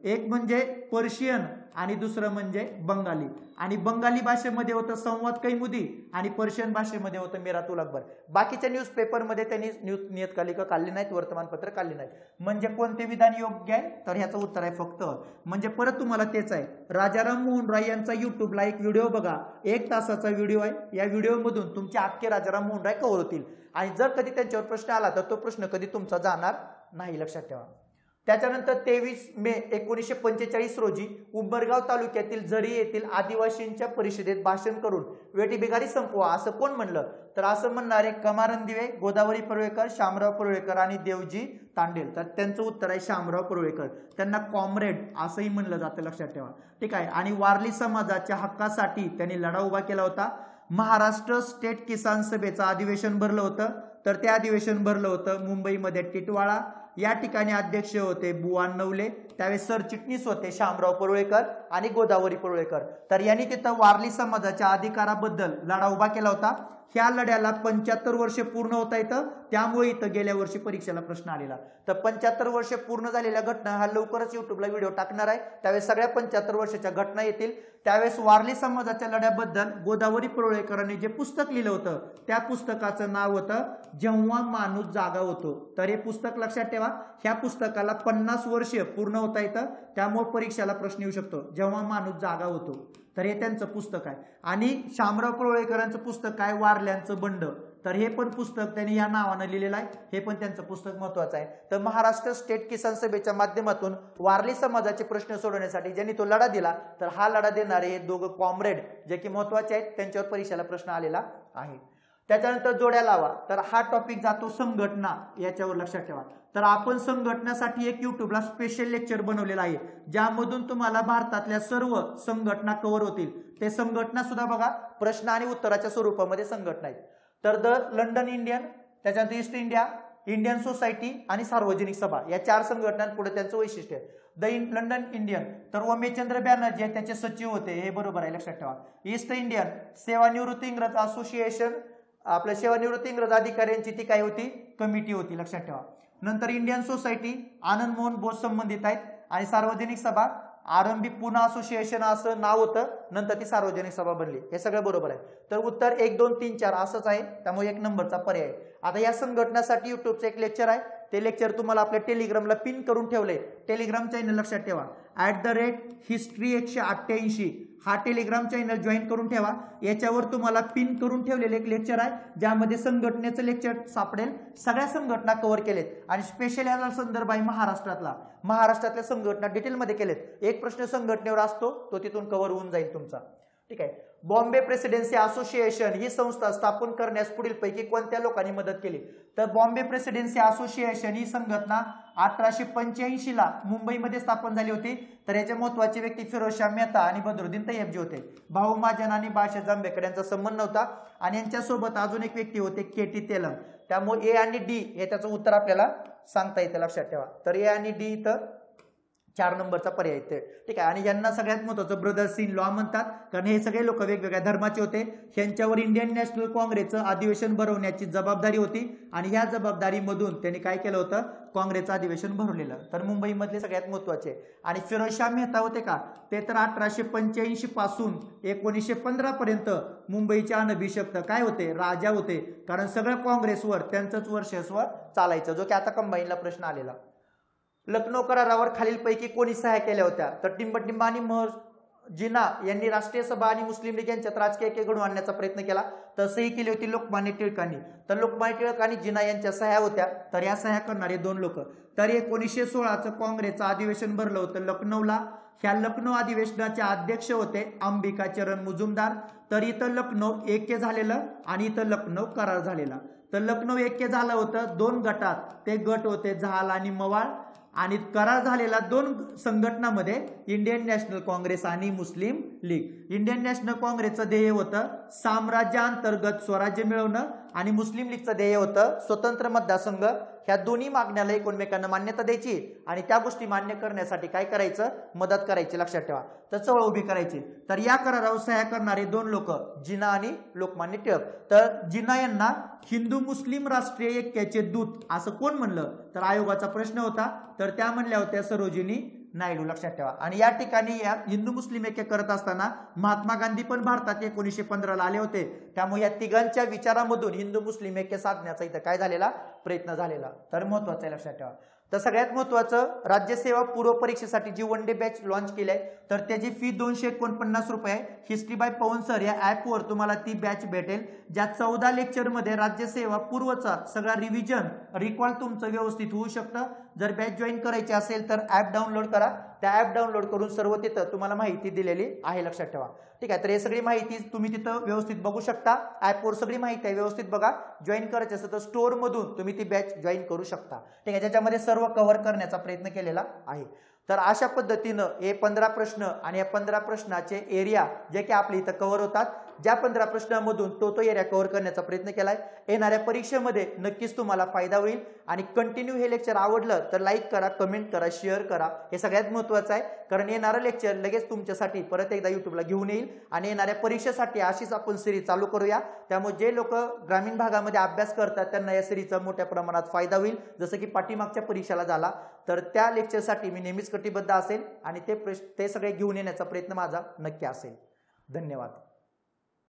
एक म्हणजे पर्शियन आणि दुसरं म्हणजे बंगाली. आणि बंगाली भाषेमध्ये होतं संवाद कैमुदी आणि पर्शियन भाषेमध्ये होतं मिरातुल अकबर. बाकीच्या न्यूजपेपरमध्ये त्यांनी नियतकालिका काढली नाहीत, वर्तमानपत्र काढली नाहीत. म्हणजे कोणते विधान योग्य आहे, तर ह्याचं उत्तर आहे फक्त. म्हणजे परत तुम्हाला तेच आहे. राजाराम मोहन राय यांचा युट्यूबला एक व्हिडिओ बघा, 1 तासाचा व्हिडिओ आहे. या व्हिडिओमधून तुमचे अख्खे राजाराम मोहन राय कव्हर होतील. आणि जर कधी त्यांच्यावर प्रश्न आला तर तो प्रश्न कधी तुमचा जाणार नाही, लक्षात ठेवा. त्याच्यानंतर 23 मे 1945 रोजी उंबरगाव तालुक्यातील झरी येथील आदिवासींच्या परिषदेत भाषण करून वेठीबिगारी संपवा असं कोण म्हणलं, तर असं म्हणणारे कमारन दिवे, गोदावरी परुळेकर, शामराव परुळेकर आणि देवजी तांडेल. तर त्यांचं उत्तर आहे शामराव परुळेकर. त्यांना कॉम्रेड असंही म्हणलं जातं, लक्षात ठेवा. ठीक आहे. आणि वारली समाजाच्या हक्कासाठी त्यांनी लढा उभा केला होता. महाराष्ट्र स्टेट किसान सभेचं अधिवेशन भरलं होतं, तर ते अधिवेशन भरलं होतं मुंबईमध्ये टिटवाळा. या ठिकाणी अध्यक्ष होते बुवान नवले. त्यावेळेस सरचिटणीस होते शामराव परुळेकर आणि गोदावरी परुळेकर. तर यांनी तिथं वारली समाजाच्या अधिकाराबद्दल लढा उभा केला होता. ह्या लढ्याला 75 वर्ष पूर्ण होता येतं, त्यामुळे इथं गेल्या वर्षी परीक्षेला प्रश्न आलेला. तर 75 वर्ष पूर्ण झालेल्या घटना हा लवकरच युट्यूबला व्हिडिओ टाकणार आहे. त्यावेळेस सगळ्या 75 वर्षाच्या घटना येतील. त्यावेळेस वारली समाजाच्या लढ्याबद्दल गोदावरी परुळेकरांनी जे पुस्तक लिहिलं होतं, त्या पुस्तकाचं नाव होतं जेव्हा माणूस जागा होतो. तर हे पुस्तक लक्षात ठेवा. ह्या पुस्तकाला 50 वर्ष पूर्ण होता येतं, त्यामुळे परीक्षेला प्रश्न येऊ शकतो, जेव्हा माणूस जागा होतो. तर हे त्यांचं पुस्तक आहे. आणि शामराव परुळेकरांचं पुस्तक आहे वारल्यांचं बंड. तर हे पण पुस्तक त्यांनी या नावानं लिहिलेलं आहे. हे पण त्यांचं पुस्तक महत्वाचं आहे. तर महाराष्ट्र स्टेट किसान सभेच्या माध्यमातून वारली समाजाचे प्रश्न सोडवण्यासाठी ज्यांनी तो लढा दिला, तर हा लढा देणारे हे दोघं कॉम्रेड जे की महत्वाचे आहेत, त्यांच्यावर परीक्षेला प्रश्न आलेला आहे. त्याच्यानंतर जोड्या लावा. तर हा टॉपिक जातो संघटना, याच्यावर लक्षात ठेवा. तर आपण संघटनासाठी एक युट्यूबला स्पेशल लेक्चर बनवलेला आहे, ज्यामधून तुम्हाला भारतातल्या सर्व संघटना कव्हर होतील. ते संघटना सुद्धा बघा, प्रश्न आणि उत्तराच्या स्वरूपामध्ये संघटना आहेत. तर द लंडन इंडियन, त्याच्यानंतर ईस्ट इंडिया, इंडियन सोसायटी आणि सार्वजनिक सभा, या 4 संघटनांपुढे त्यांचं वैशिष्ट्य आहे. लंडन इंडियन, तर उमेशचंद्र बॅनर्जी त्याचे सचिव होते, हे बरोबर आहे, लक्षात ठेवा. ईस्ट इंडियन, सेवानिवृत्त इंग्रज असोसिएशन, आपल्या सेवानिवृत्त इंग्रज अधिकाऱ्यांची ती काय होती, कमिटी होती, लक्षात ठेवा. नंतर इंडियन सोसायटी आनंद मोहन बोस संबंधित आहेत. आणि सार्वजनिक सभा आरंभी पुणे असोसिएशन असं नाव होतं, नंतर ती सार्वजनिक सभा बनली. हे सगळं बरोबर आहे. तर उत्तर 1 2 3 4 असंच आहे, त्यामुळे 1 नंबरचा पर्याय. आता या संघटनासाठी युट्यूबचं एक लेक्चर आहे, ते लेक्चर तुम्हाला आपल्या टेलिग्रामला पिन करून ठेवलंय. टेलिग्राम चॅनल लक्षात ठेवा, @history 188 हा टेलिग्राम चॅनल जॉईन करून ठेवा. याच्यावर तुम्हाला पिन करून ठेवलेले एक लेक्चर आहे, ज्यामध्ये संघटनेचं लेक्चर सापडेल. सगळ्या संघटना कव्हर केलेत आणि स्पेशल याचा संदर्भ आहे महाराष्ट्रातल्या संघटना डिटेलमध्ये केलेत. एक प्रश्न संघटनेवर असतो, तो तिथून कव्हर होऊन जाईल तुमचा. ठीक आहे. बॉम्बे प्रेसिडेन्सी असोसिएशन ही संस्था स्थापन करण्यास पुढील पैकी कोणत्या लोकांनी मदत केली, तर बॉम्बे प्रेसिडेन्सी असोसिएशन ही संघटना 1885 ला मुंबईमध्ये स्थापन झाली होती. तर याचे महत्वाचे व्यक्ती फिरोजशाह मेहता आणि बद्रुद्दीन तय्यबजी होते. भाऊ महाजन आणि बादशाह जांभेकर यांचा संबंध नव्हता. आणि यांच्यासोबत अजून एक व्यक्ती होते, केटी तेलंग. त्यामुळे ए आणि डी हे त्याचं उत्तर आपल्याला सांगता येतं, लक्षात ठेवा. तर ए आणि डी इथं 4 नंबरचा पर्याय येते. ठीक आहे. आणि यांना सगळ्यात महत्वाचं ब्रदर्स इन लॉ म्हणतात, कारण हे सगळे लोक वेगवेगळ्या धर्माचे होते. यांच्यावर इंडियन नॅशनल काँग्रेसचं अधिवेशन भरवण्याची जबाबदारी होती. आणि ह्या जबाबदारीमधून त्यांनी काय केलं होतं, काँग्रेसचं अधिवेशन भरवलेलं. तर मुंबईमधले सगळ्यात महत्वाचे. आणि फिरोजशाह मेहता होते का, ते तर 1885 पासून 1915 पर्यंत मुंबईचे अनभिषिक्त काय होते, राजा होते. कारण सगळं काँग्रेसवर त्यांचंच वर्चस्व चालायचं, जो की आता कंबाईनला प्रश्न आलेला. लखनौ करारावर खालीलपैकी कोणी सह्या केल्या होत्या, तर टिंबटिंब आणि जिना यांनी राष्ट्रीय सभा आणि मुस्लिम लीग यांच्यात राजकीय ऐक्य घडवून आणण्याचा प्रयत्न केला, तर सही केली होती लोकमान्य टिळकांनी. तर लोकमान्य टिळक आणि जिना यांच्या सह्या होत्या. तर या सह्या करणारे दोन लोक. तर 1916चं काँग्रेसचं अधिवेशन भरलं होतं लखनौला. ह्या लखनौ अधिवेशनाचे अध्यक्ष होते अंबिकाचरण मुजुमदार. तर इथं लखनौ ऐक्य झालेलं आणि इथं लखनौ करार झालेला. तर लखनौ ऐक्य झालं होतं दोन गटात. ते गट होते जहाल आणि मवाळ. आणि करार झालेला दोन संघटनांमध्ये इंडियन नॅशनल काँग्रेस आणि मुस्लिम लीग. इंडियन नॅशनल काँग्रेसचं ध्येय होतं साम्राज्याअंतर्गत स्वराज्य मिळवणं आणि मुस्लिम लीगचं ध्येय होतं स्वतंत्र मतदारसंघ. ह्या दोन्ही मागण्याला एकमेकांना मान्यता द्यायची आणि त्या गोष्टी मान्य करण्यासाठी काय करायचं, मदत करायची. लक्षात ठेवा. तर चळवळ उभी करायची. तर या करारावर सह्या करणारे दोन लोक जिना आणि लोकमान्य टिळक. तर जिना यांना हिंदू मुस्लिम राष्ट्रीय ऐक्याचे दूत असं कोण म्हणलं, तर आयोगाचा प्रश्न होता. तर त्या म्हणल्या होत्या सरोजिनी नायडू. लक्षात ठेवा. आणि या ठिकाणी या हिंदू मुस्लिम ऐक्य करत असताना महात्मा गांधी पण भारतात 1915ला आले होते. त्यामुळे या तिघांच्या विचारामधून हिंदू मुस्लिम ऐक्य साधण्याचा इथं काय झालेला, प्रयत्न झालेला. तर महत्वाचं आहे, लक्षात ठेवा. तर सगळ्यात महत्वाचं, राज्यसेवा पूर्व परीक्षेसाठी जी वन डे बॅच लॉन्च केली आहे, तर त्याची फी 249 रुपये आहे. हिस्ट्री बाय पवन सर या ऍपवर तुम्हाला ती बॅच भेटेल, ज्या 14 लेक्चरमध्ये राज्यसेवा पूर्वचा सगळा रिव्हिजन रिकॉल तुमचं व्यवस्थित होऊ शकतं. जर बॅच जॉईन करायची असेल तर ऍप डाउनलोड करा. त्या ऍप डाउनलोड करून सर्व तिथं तुम्हाला माहिती दिलेली आहे. लक्षात ठेवा. ठीक आहे. तर हे सगळी माहिती तुम्ही तिथं व्यवस्थित बघू शकता. ऍपवर सगळी माहिती आहे, व्यवस्थित बघा. जॉईन करायचं असेल तर स्टोअर मधून तुम्ही ती बॅच जॉईन करू शकता. ठीक आहे. ज्याच्यामध्ये सर्व कव्हर करण्याचा प्रयत्न केलेला आहे. तर अशा पद्धतीनं हे 15 प्रश्न आणि या 15 प्रश्नाचे एरिया जे की आपल्या इथं कव्हर होतात. ज्या 15 प्रश्नांमधून तो एरिया कव्हर करण्याचा प्रयत्न केलाय. येणाऱ्या परीक्षेमध्ये नक्कीच तुम्हाला फायदा होईल. आणि कंटिन्यू हे लेक्चर आवडलं तर लाईक करा, कमेंट करा, शेअर करा. हे सगळ्यात महत्त्वाचं आहे, कारण येणारं लेक्चर लगेच तुमच्यासाठी परत एकदा युट्यूबला घेऊन येईल. आणि येणाऱ्या परीक्षेसाठी अशीच आपण सिरीज चालू करूया. त्यामुळे जे लोक ग्रामीण भागामध्ये अभ्यास करतात त्यांना या सिरीजचा मोठ्या प्रमाणात फायदा होईल. जसं की पाठीमागच्या परीक्षेला झाला. तर त्या लेक्चरसाठी मी नेहमीच कटिबद्ध असेल आणि ते सगळे घेऊन येण्याचा प्रयत्न माझा नक्की असेल. धन्यवाद.